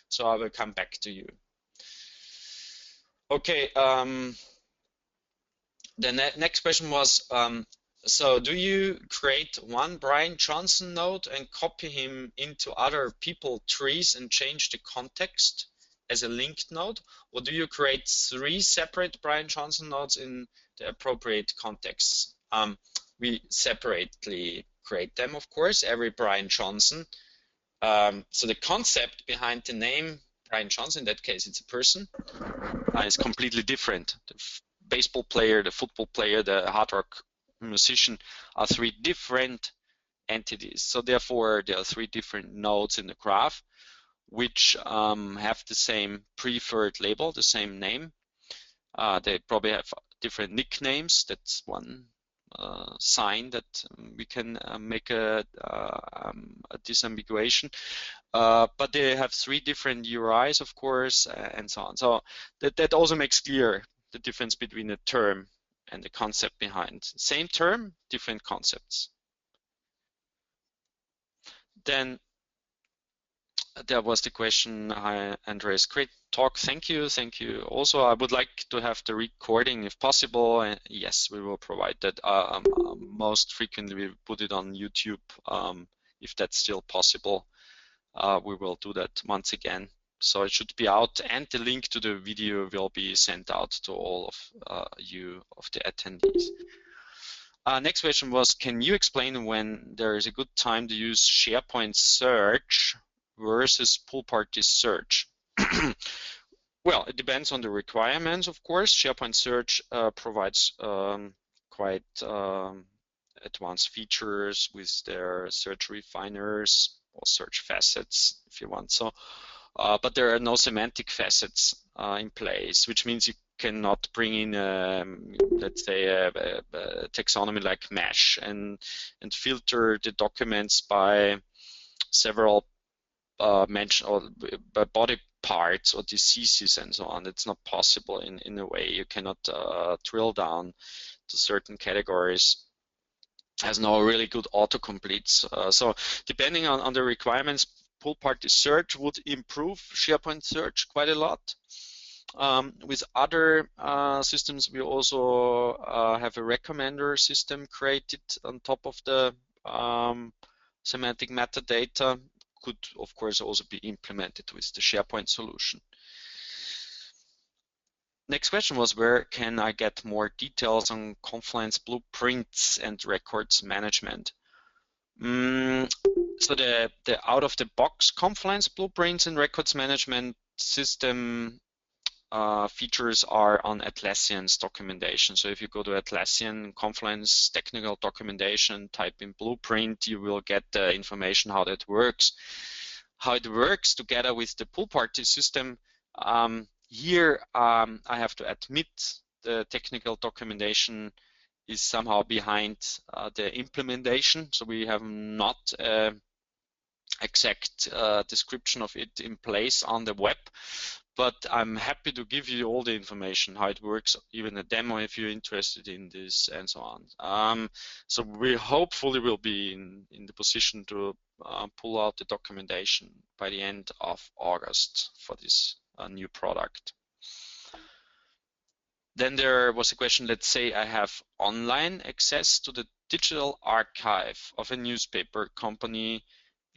Speaker 1: So I will come back to you. Okay. The next question was, so do you create one Brian Johnson node and copy him into other people trees and change the context as a linked node, or do you create 3 separate Brian Johnson nodes in the appropriate contexts? We separately create them, of course, every Brian Johnson. So the concept behind the name Brian Johnson, in that case it's a person, is completely different. The baseball player, the football player, the hard rock musician are 3 different entities. So therefore there are 3 different nodes in the graph, which have the same preferred label, the same name. They probably have different nicknames. That's one sign that we can make a disambiguation. But they have 3 different URIs, of course, and so on. So that also makes clear the difference between a term and the concept behind. Same term, different concepts. Then there was the question, hi Andres, great talk, thank you. Also, I would like to have the recording if possible, and yes, we will provide that. Most frequently we put it on YouTube, if that's still possible. We will do that once again. So it should be out, and the link to the video will be sent out to all of you, of the attendees. Next question was, can you explain when there is a good time to use SharePoint search versus PoolParty search? Well, it depends on the requirements, of course. SharePoint search provides quite advanced features with their search refiners or search facets, if you want so. But there are no semantic facets in place, which means you cannot bring in, let's say, a taxonomy like mesh and filter the documents by several mention or by body parts or diseases and so on. It's not possible in a way. You cannot drill down to certain categories. Has no really good autocompletes. So depending on the requirements, PoolParty search would improve SharePoint search quite a lot. With other systems, we also have a recommender system created on top of the semantic metadata. Could, of course, also be implemented with the SharePoint solution. Next question was, where can I get more details on Confluence blueprints and records management? So the out-of-the-box Confluence blueprints and records management system features are on Atlassian's documentation. So if you go to Atlassian Confluence technical documentation, type in blueprint, you will get the information how that works. How it works together with the PoolParty system. Here, I have to admit the technical documentation is somehow behind the implementation. So we have not exact description of it in place on the web, but I'm happy to give you all the information, how it works, even a demo if you're interested in this and so on. So we hopefully will be in the position to pull out the documentation by the end of August for this new product. Then there was a question, let's say I have online access to the digital archive of a newspaper company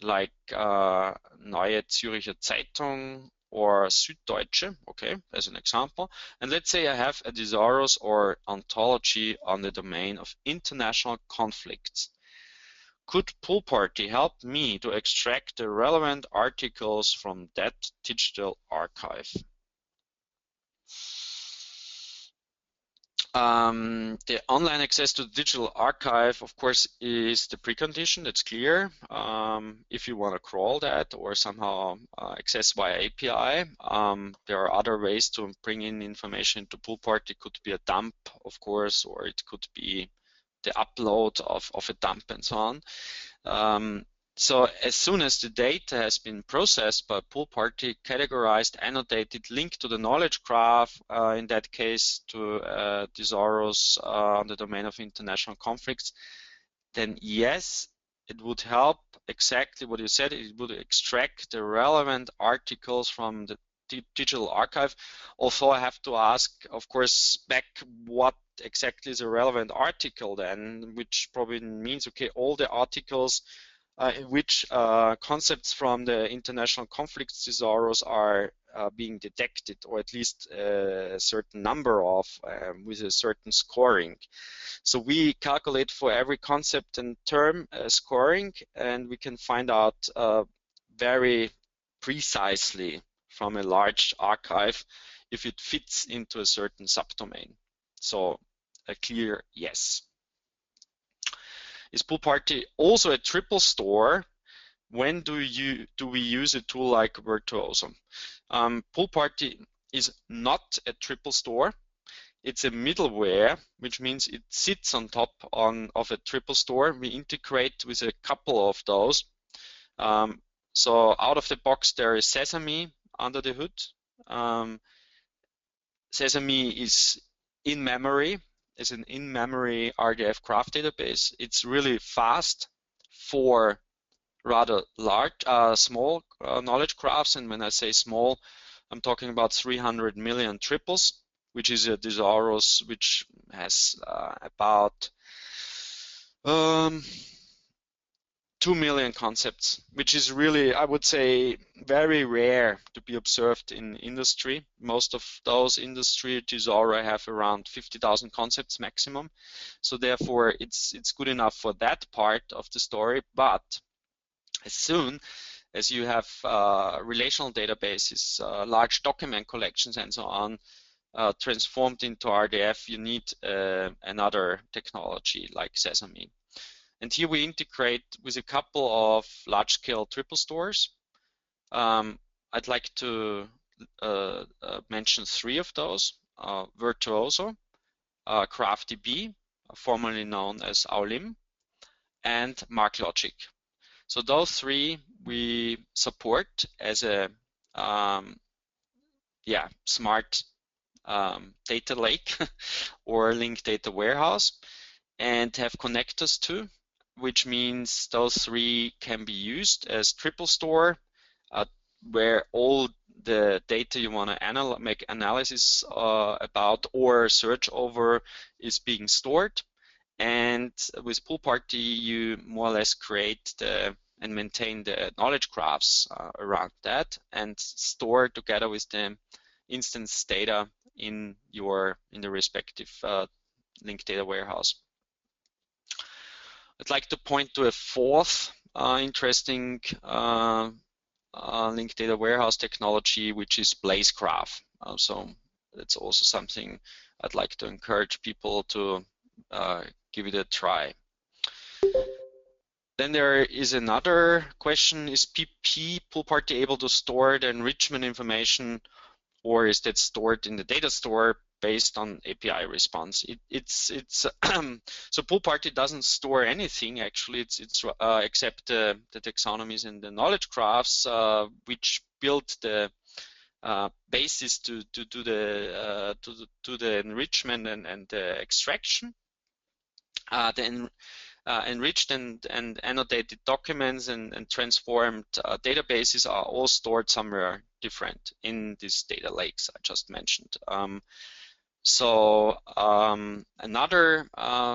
Speaker 1: like Neue Zürcher Zeitung or Süddeutsche, okay, as an example. And let's say I have a thesaurus or ontology on the domain of international conflicts. Could PoolParty help me to extract the relevant articles from that digital archive? The online access to the digital archive, of course, is the precondition, that's clear. If you want to crawl that or somehow access via API, there are other ways to bring in information into PoolParty. It could be a dump, of course, or it could be the upload of a dump and so on. So as soon as the data has been processed by PoolParty, categorized, annotated, linked to the knowledge graph, in that case to thesaurus on the domain of international conflicts, then yes, it would help exactly what you said. It would extract the relevant articles from the digital archive. Also, I have to ask, of course, back what exactly is a relevant article then, which probably means, okay, all the articles in which concepts from the international conflicts thesaurus are being detected, or at least a certain number of with a certain scoring. So we calculate for every concept and term scoring, and we can find out very precisely from a large archive if it fits into a certain subdomain. So a clear yes. Is PoolParty also a triple store? When do we use a tool like Virtuoso? PoolParty is not a triple store. It's a middleware, which means it sits on top of a triple store. We integrate with a couple of those. So out of the box, there is Sesame under the hood. Sesame is in memory. as an in-memory RDF graph database. It's really fast for rather large, small knowledge graphs. And when I say small, I'm talking about 300 million triples, which is a thesaurus which has about 2 million concepts, which is really, I would say, very rare to be observed in industry. Most of those industry thesauri have around 50,000 concepts maximum. So therefore, it's good enough for that part of the story. But as soon as you have relational databases, large document collections, and so on, transformed into RDF, you need another technology like Sesame. And here we integrate with a couple of large-scale triple stores. I'd like to mention 3 of those: Virtuoso, GraphDB, formerly known as Aulim, and MarkLogic. So those 3 we support as a smart data lake or linked data warehouse, and have connectors to, which means those 3 can be used as triple store, where all the data you want to make analysis about or search over is being stored. And with PoolParty, you more or less create and maintain the knowledge graphs around that, and store together with the instance data in the respective linked data warehouse. I'd like to point to a 4th interesting linked data warehouse technology, which is BlazeGraph. So that's also something I'd like to encourage people to give it a try. Then there is another question: is PoolParty able to store the enrichment information, or is that stored in the data store based on API response? So PoolParty doesn't store anything actually. It's except the taxonomies and the knowledge graphs, which build the basis to do the enrichment and the extraction. The enriched and annotated documents and transformed databases are all stored somewhere different in these data lakes I just mentioned. Another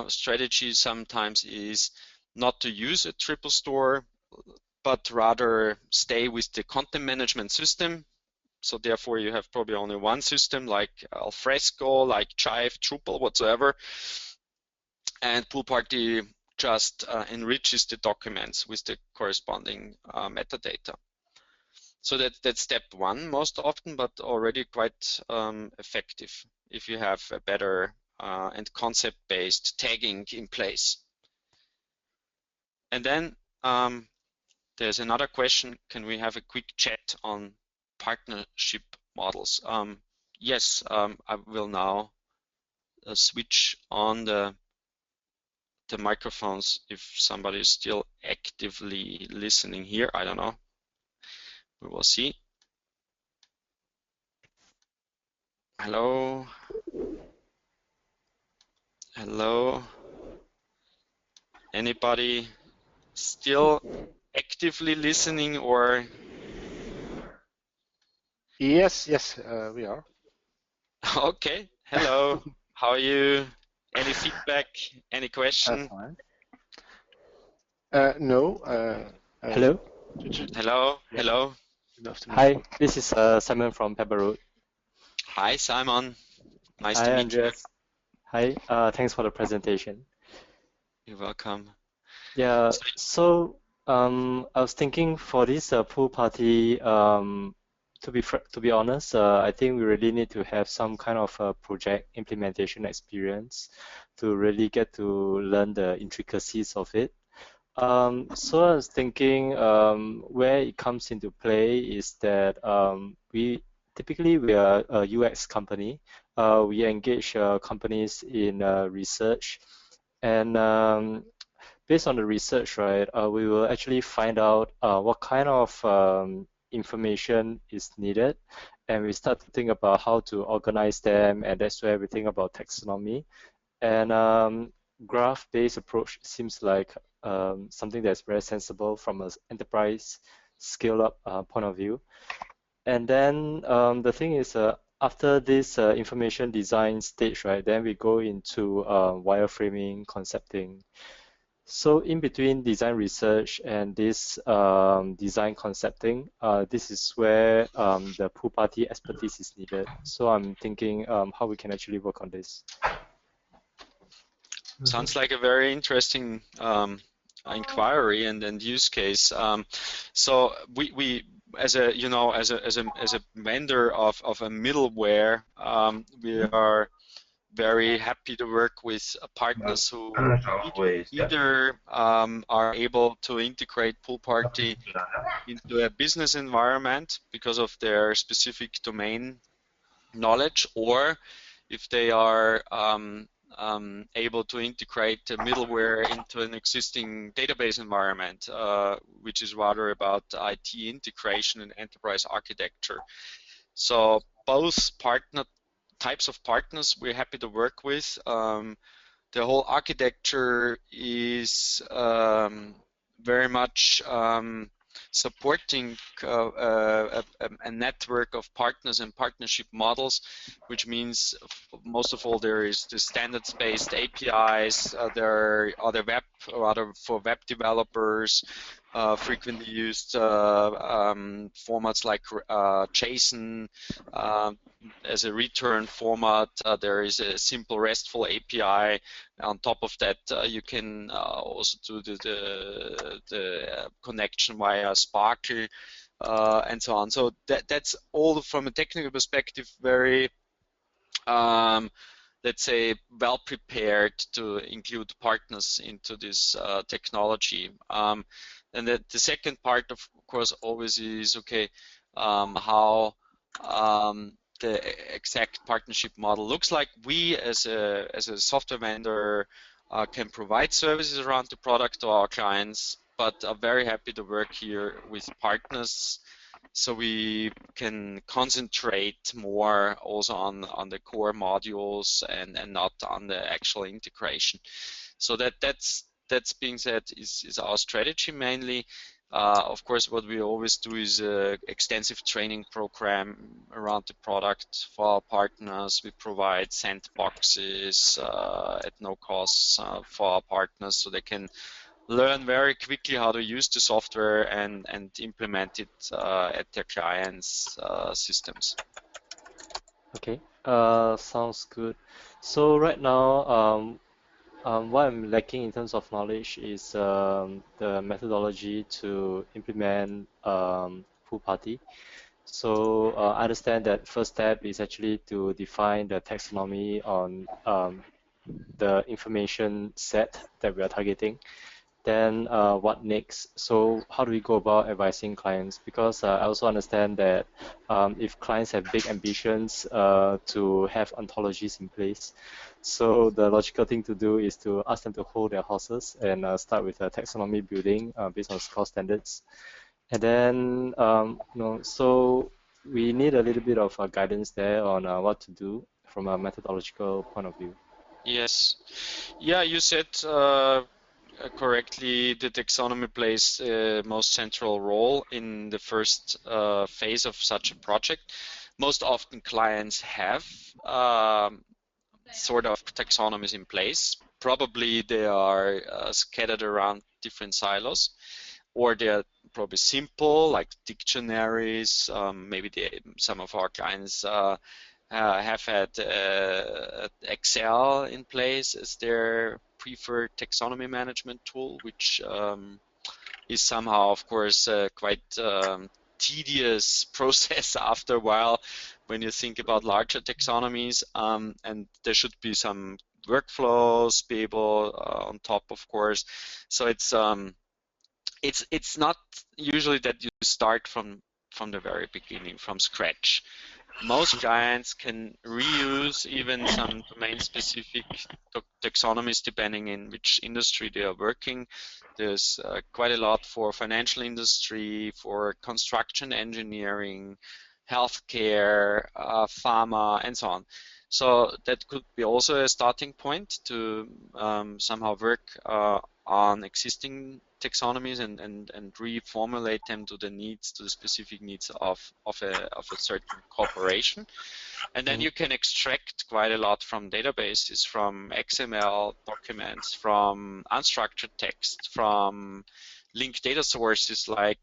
Speaker 1: strategy sometimes is not to use a triple store, but rather stay with the content management system. So therefore you have probably only one system like Alfresco, like Chive, Drupal, whatsoever. And PoolParty just enriches the documents with the corresponding metadata. So that's step 1 most often, but already quite effective if you have a better and concept-based tagging in place. And then there's another question: can we have a quick chat on partnership models? Yes, I will now switch on the microphones if somebody is still actively listening here. I don't know. We will see. Hello. Hello. Anybody still actively listening or?
Speaker 2: Yes, we are.
Speaker 1: Okay. Hello. How are you? Any feedback? Any question?
Speaker 2: Fine. No.
Speaker 3: Hello.
Speaker 1: Hello.
Speaker 2: Yeah.
Speaker 1: Hello.
Speaker 2: Good afternoon.
Speaker 3: Hi, this is Simon from Pepper Road.
Speaker 1: Hi, Simon. Nice
Speaker 3: Hi,
Speaker 1: to meet
Speaker 3: Andreas. Hi, thanks for the presentation.
Speaker 1: you. You're welcome.
Speaker 3: Yeah, so I was thinking for this PoolParty, to be honest, I think we really need to have some kind of project implementation experience to really get to learn the intricacies of it. So I was thinking where it comes into play is that we are a UX company. We engage companies in research, and based on the research, right, we will actually find out what kind of information is needed, and we start to think about how to organize them, and that's where we think about taxonomy. And graph-based approach seems like something that's very sensible from an enterprise scale-up point of view. And then the thing is, after this information design stage, right, then we go into wireframing, concepting. So in between design research and this design concepting, this is where the PoolParty expertise is needed. So I'm thinking how we can actually work on this.
Speaker 1: Sounds like a very interesting inquiry and use case. So we as a as a vendor of a middleware, we are very happy to work with partners who either are able to integrate PoolParty into a business environment because of their specific domain knowledge, or if they are able to integrate the middleware into an existing database environment, which is rather about IT integration and enterprise architecture. So both types of partners we're happy to work with. The whole architecture is very much supporting a network of partners and partnership models, which means most of all there is the standards-based APIs. There are other for web developers, frequently used formats like JSON as a return format. There is a simple RESTful API. On top of that, you can also do the connection via Sparky and so on. So that's all from a technical perspective very let's say, well prepared to include partners into this technology. And the second part, of course, always is, okay, how the exact partnership model looks like. We, as a software vendor, can provide services around the product to our clients, but are very happy to work here with partners, so we can concentrate more also on the core modules and not on the actual integration. So that's being said is our strategy mainly. Of course, what we always do is an extensive training program around the product for our partners. We provide sandboxes at no cost for our partners, so they can learn very quickly how to use the software and implement it at their clients' systems.
Speaker 3: Okay, sounds good. So right now, what I'm lacking in terms of knowledge is the methodology to implement PoolParty. So I understand that first step is actually to define the taxonomy on the information set that we are targeting. Then what next? So how do we go about advising clients? Because I also understand that if clients have big ambitions to have ontologies in place, so the logical thing to do is to ask them to hold their horses and start with a taxonomy building based on score standards. And then, so we need a little bit of guidance there on what to do from a methodological point of view.
Speaker 1: Yes. Yeah, you said correctly, the taxonomy plays the most central role in the first phase of such a project. Most often clients have sort of taxonomies in place. Probably they are scattered around different silos, or they're probably simple, like dictionaries. Maybe some of our clients have had Excel in place as their preferred taxonomy management tool, which is somehow, of course, quite tedious process after a while when you think about larger taxonomies, and there should be some workflows be able on top, of course. So it's not usually that you start from the very beginning, from scratch. Most clients can reuse even some domain-specific taxonomies depending in which industry they are working. There's quite a lot for financial industry, for construction engineering, healthcare, pharma, and so on. So that could be also a starting point to somehow work on existing taxonomies and reformulate them to the needs, to the specific needs of a certain corporation. And then you can extract quite a lot from databases, from XML documents, from unstructured text, from linked data sources like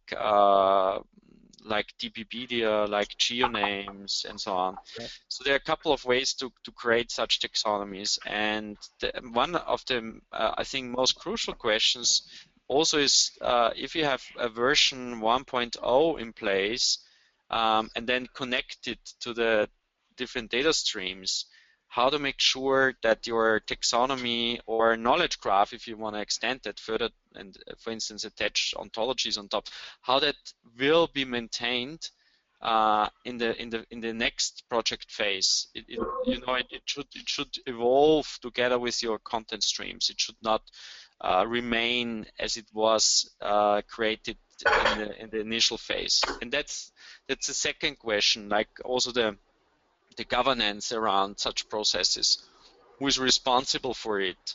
Speaker 1: DBpedia, like GeoNames, and so on.
Speaker 3: Yeah.
Speaker 1: So there are a couple of ways to create such taxonomies, and one of the I think most crucial questions also is if you have a version 1.0 in place and then connect it to the different data streams, how to make sure that your taxonomy or knowledge graph, if you want to extend that further and, for instance, attach ontologies on top, how that will be maintained in the next project phase. It should evolve together with your content streams. It should not remain as it was created in the initial phase. And that's the second question, like also the governance around such processes. Who is responsible for it?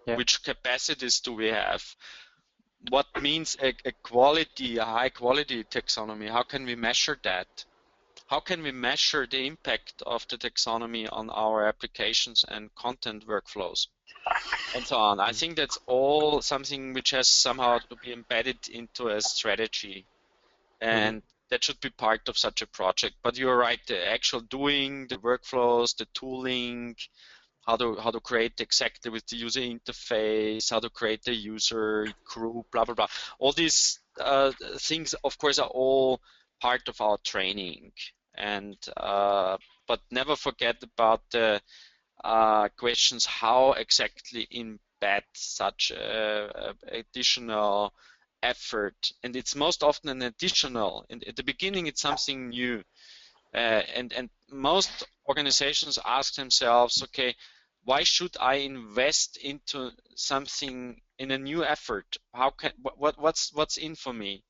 Speaker 3: Yeah.
Speaker 1: Which capacities do we have? What means a high quality taxonomy? How can we measure that? How can we measure the impact of the taxonomy on our applications and content workflows? And so on. I think that's all something which has somehow to be embedded into a strategy. And that should be part of such a project. But you're right, the actual doing, the workflows, the tooling, how to create exactly with the user interface, how to create the user group, blah, blah, blah. All these things, of course, are all part of our training. And but never forget about the questions how exactly embed such additional effort, and it's most often an additional. And at the beginning, it's something new, and most organizations ask themselves, okay, why should I invest into something in a new effort? How can what's in for me?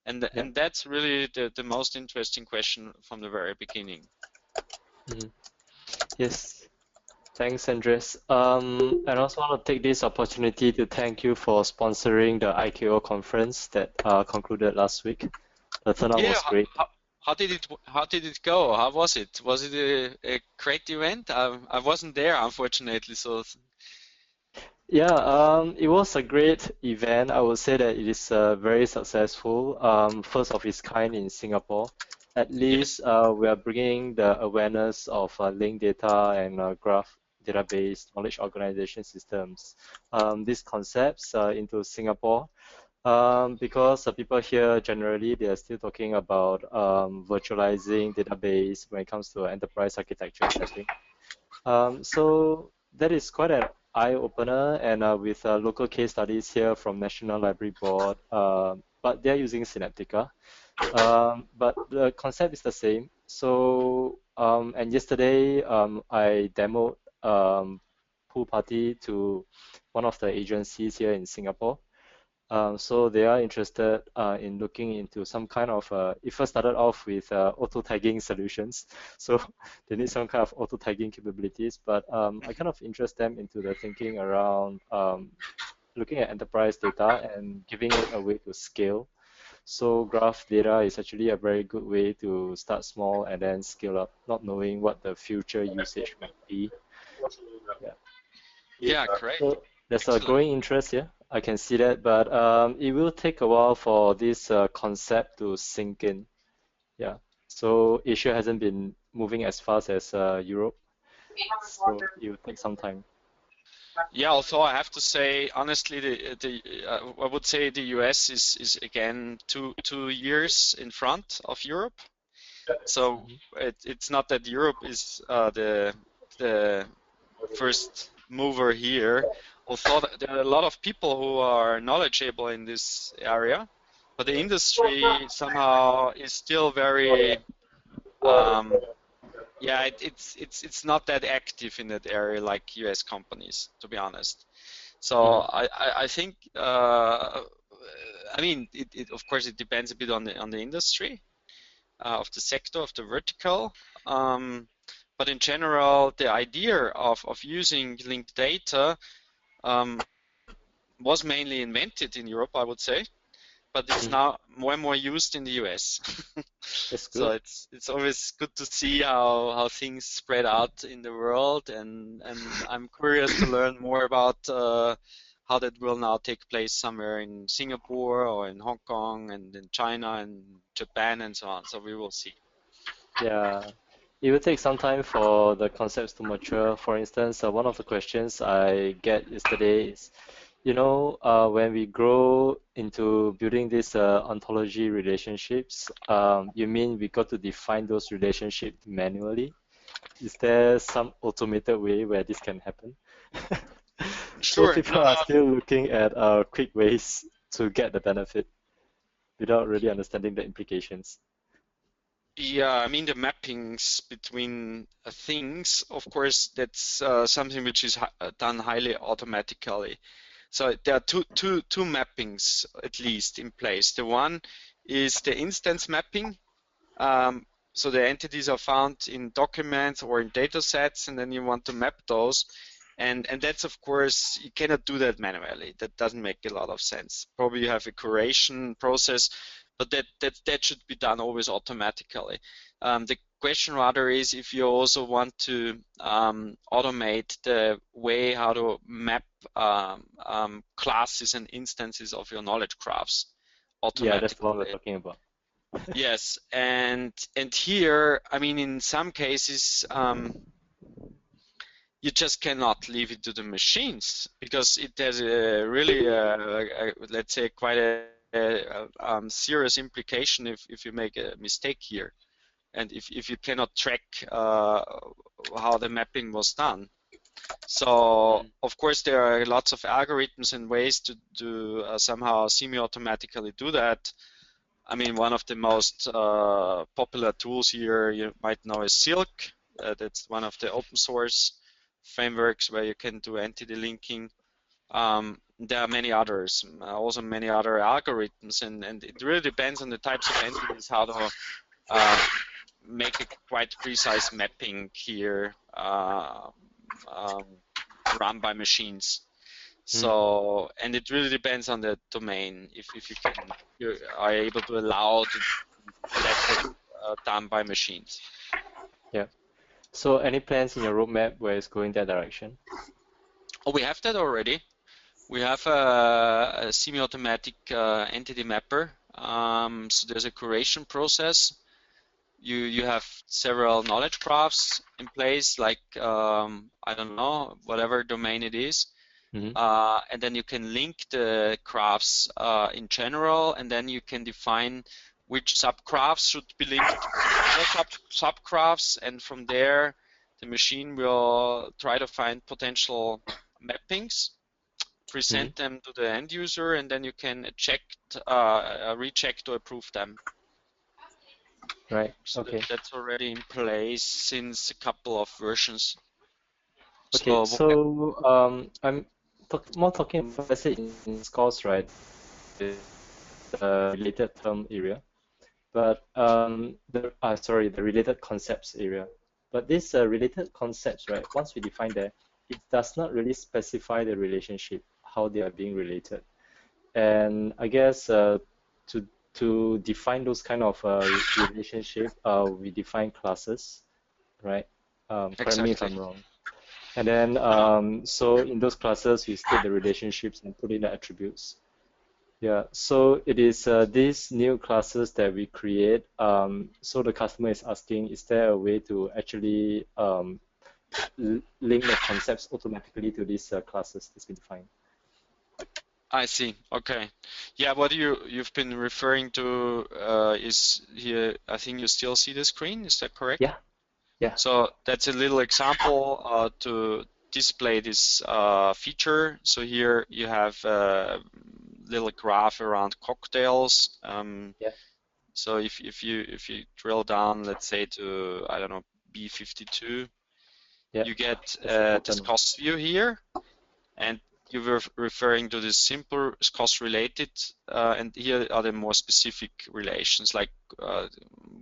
Speaker 1: And and that's really the most interesting question from the very beginning.
Speaker 3: Yes. Thanks, Andres. And I also want to take this opportunity to thank you for sponsoring the IKO conference that concluded last week. The turnout was great.
Speaker 1: How did it go? How was it? Was it a great event? I wasn't there, unfortunately. So
Speaker 3: Yeah, it was a great event. I would say that it is very successful, first of its kind in Singapore. At least we are bringing the awareness of linked data and graph database knowledge organization systems, these concepts into Singapore. Because people here generally they are still talking about virtualizing database when it comes to enterprise architecture setting. So that is quite an eye-opener, and with local case studies here from National Library Board, but they're using Synaptica. But the concept is the same. So, and yesterday I demoed PoolParty to one of the agencies here in Singapore. So they are interested in looking into some kind of, it first started off with auto-tagging solutions. So they need some kind of auto-tagging capabilities, but I kind of interest them into the thinking around looking at enterprise data and giving it a way to scale. So graph data is actually a very good way to start small and then scale up, not knowing what the future usage might be.
Speaker 1: Yeah, great.
Speaker 3: So there's a growing interest here. I can see that, but it will take a while for this concept to sink in. Yeah. So Asia hasn't been moving as fast as Europe, so it will take some time.
Speaker 1: Yeah, although I have to say, honestly, I would say the US is again two years in front of Europe. So it's not that Europe is the first mover here. Although there are a lot of people who are knowledgeable in this area, but the industry somehow is still very yeah, it's not that active in that area like US companies, to be honest. So I think I mean it of course it depends a bit on the industry, of the sector of the vertical. But in general, the idea of using linked data was mainly invented in Europe, I would say, but it's now more and more used in the US.
Speaker 3: That's
Speaker 1: So
Speaker 3: good.
Speaker 1: it's always good to see how things spread out in the world, and I'm curious to learn more about how that will now take place somewhere in Singapore or in Hong Kong and in China and Japan and so on. So we will see.
Speaker 3: Yeah, it will take some time for the concepts to mature. For instance, one of the questions I get yesterday is, when we grow into building these ontology relationships, you mean we got to define those relationships manually? Is there some automated way where this can happen? So
Speaker 1: Sure.
Speaker 3: people are still looking at quick ways to get the benefit without really understanding the implications.
Speaker 1: Yeah, I mean the mappings between things, of course, that's something which is done highly automatically. So there are two mappings at least in place. The one is the instance mapping. So the entities are found in documents or in data sets, and then you want to map those. And that's, of course, you cannot do that manually. That doesn't make a lot of sense. Probably you have a curation process, but that should be done always automatically. The question rather is if you also want to automate the way how to map classes and instances of your knowledge graphs
Speaker 3: Yeah, that's what we're
Speaker 1: automatically.
Speaker 3: talking about.
Speaker 1: Yes, and here, I mean, in some cases, you just cannot leave it to the machines because it has a really, let's say, quite a serious implication if you make a mistake here, and if you cannot track how the mapping was done. So, of course, there are lots of algorithms and ways to somehow semi-automatically do that. I mean, one of the most popular tools here you might know is Silk. That's one of the open source frameworks where you can do entity linking. There are many others, also many other algorithms, and it really depends on the types of entities how to make a quite precise mapping here run by machines. So, and it really depends on the domain. If you are able to allow that done by machines.
Speaker 3: Yeah. So any plans in your roadmap where it's going that direction?
Speaker 1: Oh, we have that already. We have a semi-automatic entity mapper. So there's a curation process. You have several knowledge graphs in place, like I don't know, whatever domain it is. And then you can link the graphs in general, and then you can define which subgraphs should be linked to other subgraphs, and from there the machine will try to find potential mappings, present them to the end user, and then you can reject or approve them.
Speaker 3: Right.
Speaker 1: So
Speaker 3: Okay.
Speaker 1: that's already in place since a couple of versions.
Speaker 3: Okay. So I'm more talking about, let's say, in scores, right? The related term area, but the related concepts area. But this related concepts, right? Once we define that, it does not really specify the relationship, how they are being related. And I guess to define those kind of relationship, we define classes, right? Correct me if I'm wrong. And then so in those classes, we state the relationships and put in the attributes. Yeah, so it is these new classes that we create. So the customer is asking, is there a way to actually link the concepts automatically to these classes that's been defined?
Speaker 1: I see. Okay. Yeah, what you've been referring to is here. I think you still see the screen. Is that correct?
Speaker 3: Yeah. Yeah.
Speaker 1: So that's a little example to display this feature. So here you have a little graph around cocktails.
Speaker 3: Yeah.
Speaker 1: So if you drill down, let's say to, I don't know, B52,
Speaker 3: Yeah.
Speaker 1: you get this cost view here, and you were referring to the simple cost-related, and here are the more specific relations, like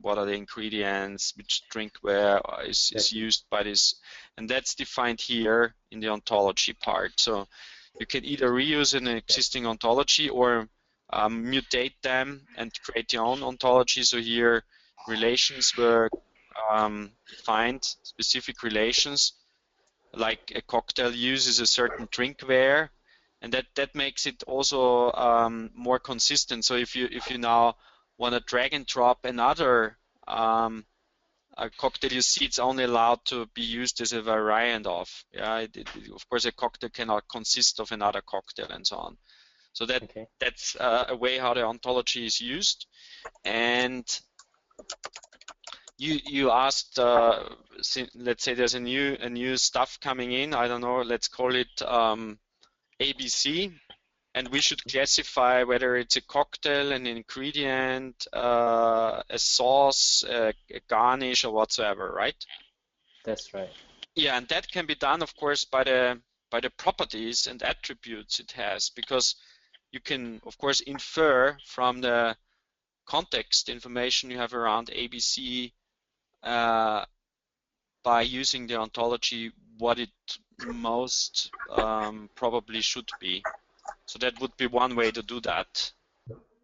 Speaker 1: what are the ingredients, which drinkware is used by this, and that's defined here in the ontology part. So you can either reuse an existing ontology or mutate them and create your own ontology. So here relations were defined, specific relations, like a cocktail uses a certain drinkware, and that makes it also more consistent. So if you now want to drag and drop another a cocktail, you see it's only allowed to be used as a variant of. Yeah, of course, a cocktail cannot consist of another cocktail and so on. So that's a way how the ontology is used. And you asked, let's say there's a new stuff coming in. I don't know. Let's call it ABC, and we should classify whether it's a cocktail, an ingredient, a sauce, a garnish, or whatsoever, right?
Speaker 3: That's right.
Speaker 1: Yeah, and that can be done, of course, by the properties and attributes it has, because you can, of course, infer from the context information you have around ABC by using the ontology what it most probably should be. So that would be one way to do that,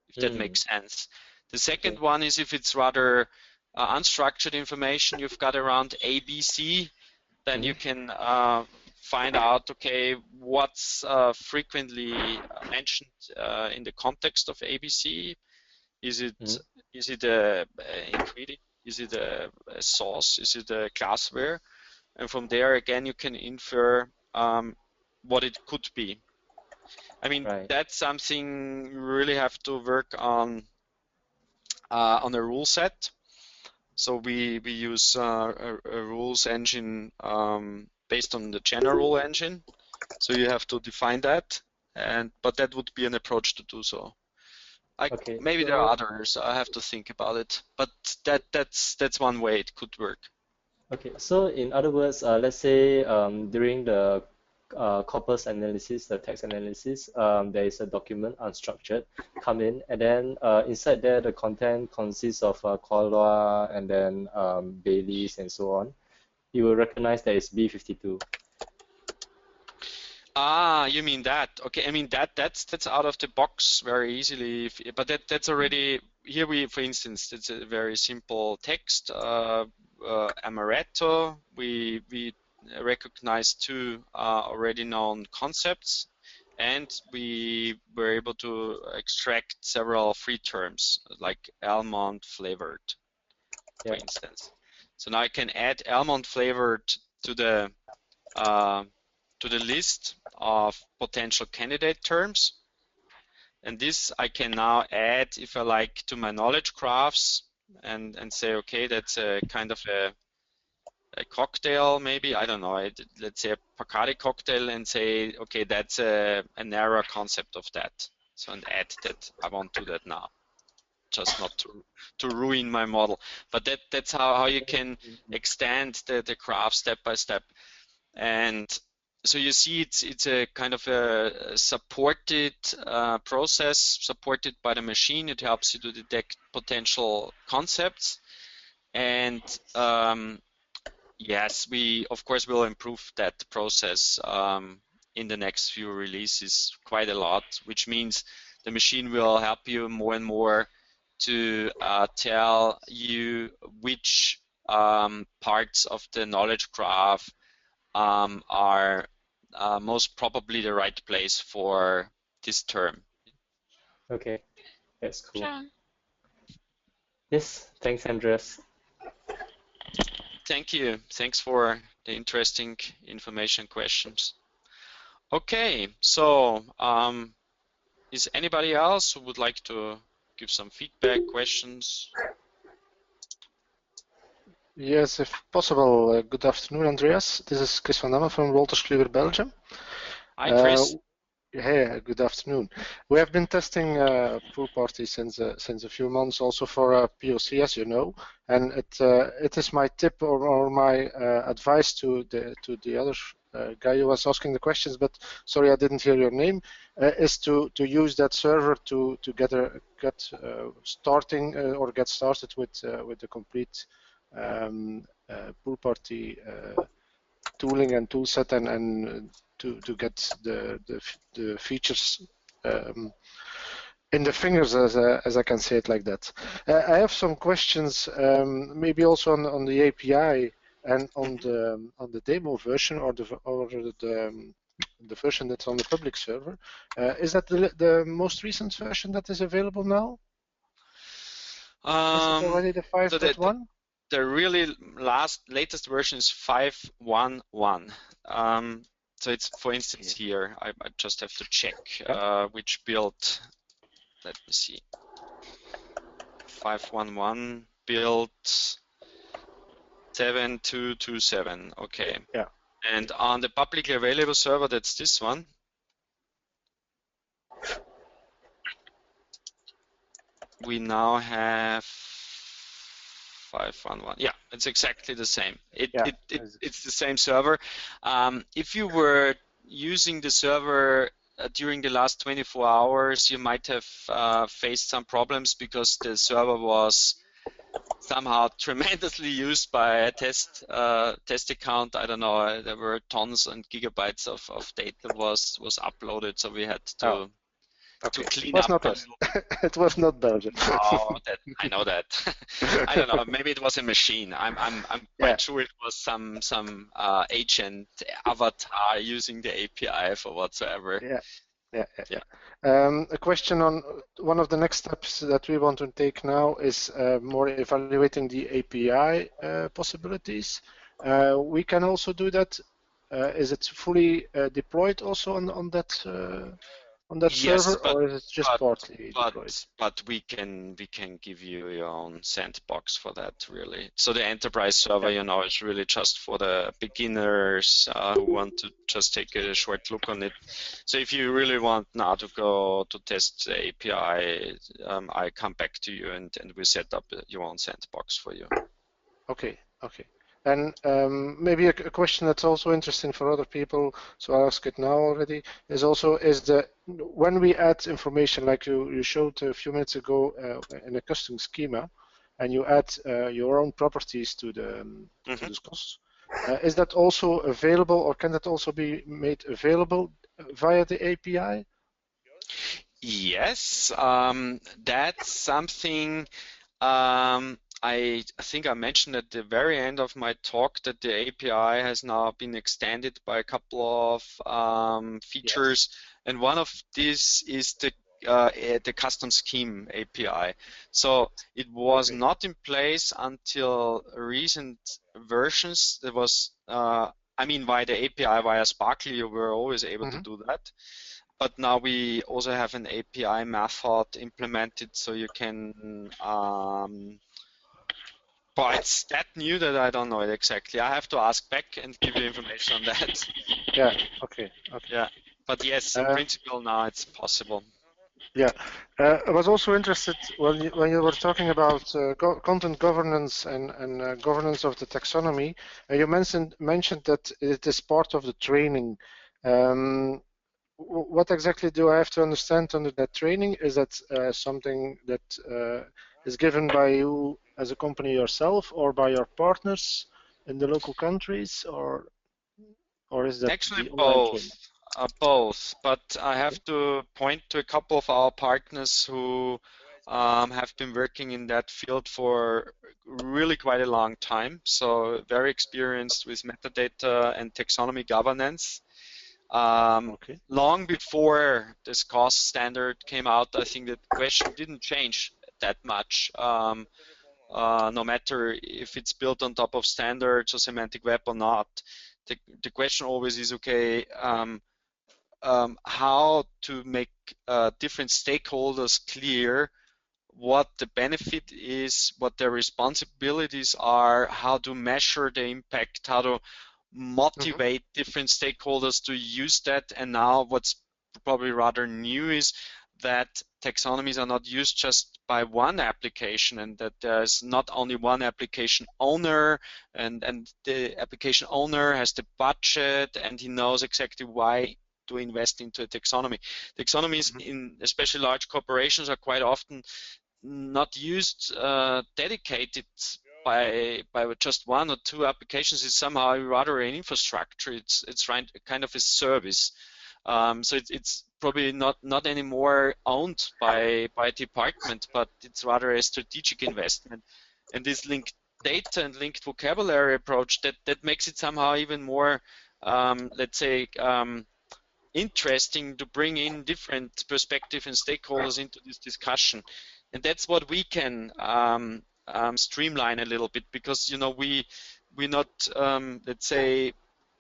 Speaker 1: if that makes sense. The second one is if it's rather unstructured information you've got around ABC, then you can find out, okay, what's frequently mentioned in the context of ABC. Is it a ingredient? Is it a sauce? Is it a glassware? And from there, again, you can infer what it could be. I mean, that's something you really have to work on a rule set. So we use a rules engine based on the general rule engine. So you have to define that, but that would be an approach to do so. Maybe there are others. I have to think about it, but that's one way it could work.
Speaker 3: Okay, so in other words, let's say during the corpus analysis, the text analysis, there is a document unstructured come in, and then inside there the content consists of Koala and then Baileys and so on. You will recognize that it's B52.
Speaker 1: Ah, you mean that? Okay, I mean that's out of the box very easily. But that's already here. For instance, it's a very simple text. Amaretto. We recognize two already known concepts, and we were able to extract several free terms like almond flavored, for instance. So now I can add almond flavored to the list of potential candidate terms, and this I can now add, if I like, to my knowledge graphs and say, okay, that's a kind of a cocktail, maybe, I don't know, let's say a Bacardi cocktail, and say, okay, that's a narrow concept of that. So, and add that. I won't do that now, just not to ruin my model. But that's how you can extend the graph step by step. And so you see it's a kind of a supported process, supported by the machine. It helps you to detect potential concepts. And yes, we of course will improve that process in the next few releases quite a lot, which means the machine will help you more and more to tell you which parts of the knowledge graph are most probably the right place for this term.
Speaker 3: Okay, that's cool. Yes, thanks, Andreas.
Speaker 1: Thank you. Thanks for the interesting information questions. Okay, so is anybody else who would like to give some feedback, questions?
Speaker 2: Yes, if possible. Good afternoon, Andreas. This is Chris van Damme from Wolters Kluwer, Belgium.
Speaker 1: Hi, Chris.
Speaker 2: Hey, good afternoon. We have been testing PoolParty since a few months, also for POC, as you know, and it is my tip or my advice to the other guy who was asking the questions, but sorry I didn't hear your name, is to use that server to get started with the complete PoolParty tooling and toolset and to get the features in the fingers, as I can say it like that. I have some questions, maybe also on the API and on the demo version or the version that's on the public server. Is that the most recent version that is available now? Is it already the 5.1?
Speaker 1: The really latest version is 5.1.1. So it's, for instance, here, I just have to check which build. Let me see. 5.1.1 build 7.2.2.7. Okay.
Speaker 2: Yeah.
Speaker 1: And on the publicly available server, that's this one. We now have 5.1.1. Yeah, it's exactly the same. It's the same server. If you were using the server during the last 24 hours, you might have faced some problems because the server was somehow tremendously used by a test account. I don't know. There were tons and gigabytes of data was uploaded, so we had to clean up.
Speaker 2: Not us. It was not Belgium.
Speaker 1: Oh, I know that. I don't know. Maybe it was a machine. I'm quite sure it was some agent avatar using the API for whatsoever.
Speaker 2: Yeah. A question on one of the next steps that we want to take now is more evaluating the API possibilities. We can also do that. Is it fully deployed also on that
Speaker 1: Yes,
Speaker 2: server, or is it just partly deployed?
Speaker 1: But we can give you your own sandbox for that, really. So the enterprise server, you know, is really just for the beginners who want to just take a short look on it. So if you really want now to go to test the API, I come back to you and we set up your own sandbox for you.
Speaker 2: Okay. And maybe a question that's also interesting for other people, so I'll ask it now already, is when we add information like you showed a few minutes ago in a custom schema, and you add your own properties to the costs, is that also available, or can that also be made available via the API?
Speaker 1: Yes, that's something I think I mentioned at the very end of my talk that the API has now been extended by a couple of features, and one of these is the custom scheme API. So it was not in place until recent versions. There was, I mean, via the API, via Sparky, you were always able to do that. But now we also have an API method implemented, so you can. But it's that new that I don't know it exactly. I have to ask back and give you information on that.
Speaker 2: Yeah. Okay.
Speaker 1: Yeah. But yes, in principle now it's possible.
Speaker 2: Yeah, I was also interested when you were talking about content governance and governance of the taxonomy. You mentioned that it is part of the training. What exactly do I have to understand under that training? Is that something that is given by you as a company yourself, or by your partners in the local countries, or is that
Speaker 1: actually
Speaker 2: the online training?
Speaker 1: Both, but I have to point to a couple of our partners who have been working in that field for really quite a long time, so very experienced with metadata and taxonomy governance. Long before this cost standard came out, I think that the question didn't change that much, no matter if it's built on top of standards or semantic web or not. The question always is, okay, how to make different stakeholders clear what the benefit is, what their responsibilities are, how to measure the impact, how to motivate different stakeholders to use that. And now what's probably rather new is that taxonomies are not used just by one application, and that there's not only one application owner, and the application owner has the budget and he knows exactly why to invest into a taxonomy. Taxonomies in especially large corporations are quite often not used dedicated by just one or two applications. It's somehow rather an infrastructure. It's kind of a service. So it's probably not anymore owned by a department, but it's rather a strategic investment. And this linked data and linked vocabulary approach that makes it somehow even more, let's say, interesting to bring in different perspectives and stakeholders into this discussion. And that's what we can streamline a little bit, because we're not let's say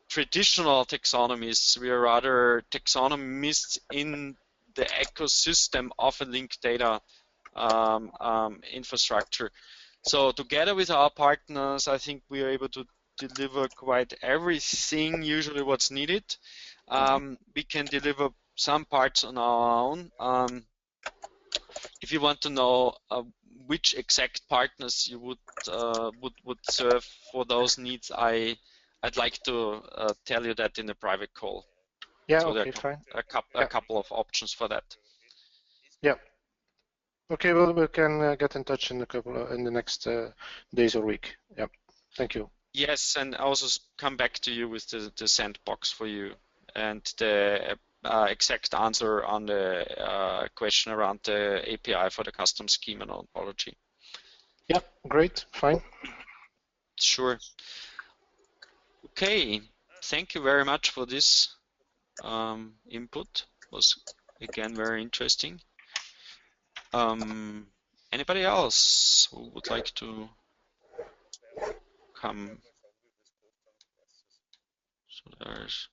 Speaker 1: traditional taxonomists. We are rather taxonomists in the ecosystem of a linked data infrastructure. So together with our partners, I think we are able to deliver quite everything, usually what's needed. We can deliver some parts on our own. If you want to know which exact partners you would serve for those needs, I'd like to tell you that in a private call.
Speaker 2: Yeah,
Speaker 1: so
Speaker 2: okay, fine.
Speaker 1: A couple of options for that.
Speaker 2: Yeah. Okay, well, we can get in touch in the next days or week. Yeah. Thank you.
Speaker 1: Yes, and I also come back to you with the sandbox for you and the exact answer on the question around the API for the custom schema and ontology.
Speaker 2: Yeah, great, fine.
Speaker 1: Sure. Okay, thank you very much for this input. It was again very interesting. Anybody else who would like to come? So there's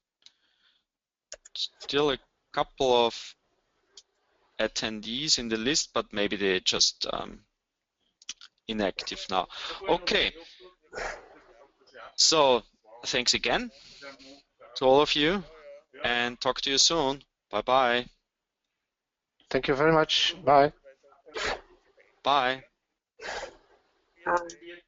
Speaker 1: still a couple of attendees in the list, but maybe they're just inactive now. Okay. So thanks again to all of you, and talk to you soon. Bye-bye.
Speaker 2: Thank you very much. Bye.
Speaker 1: Bye.
Speaker 4: Bye.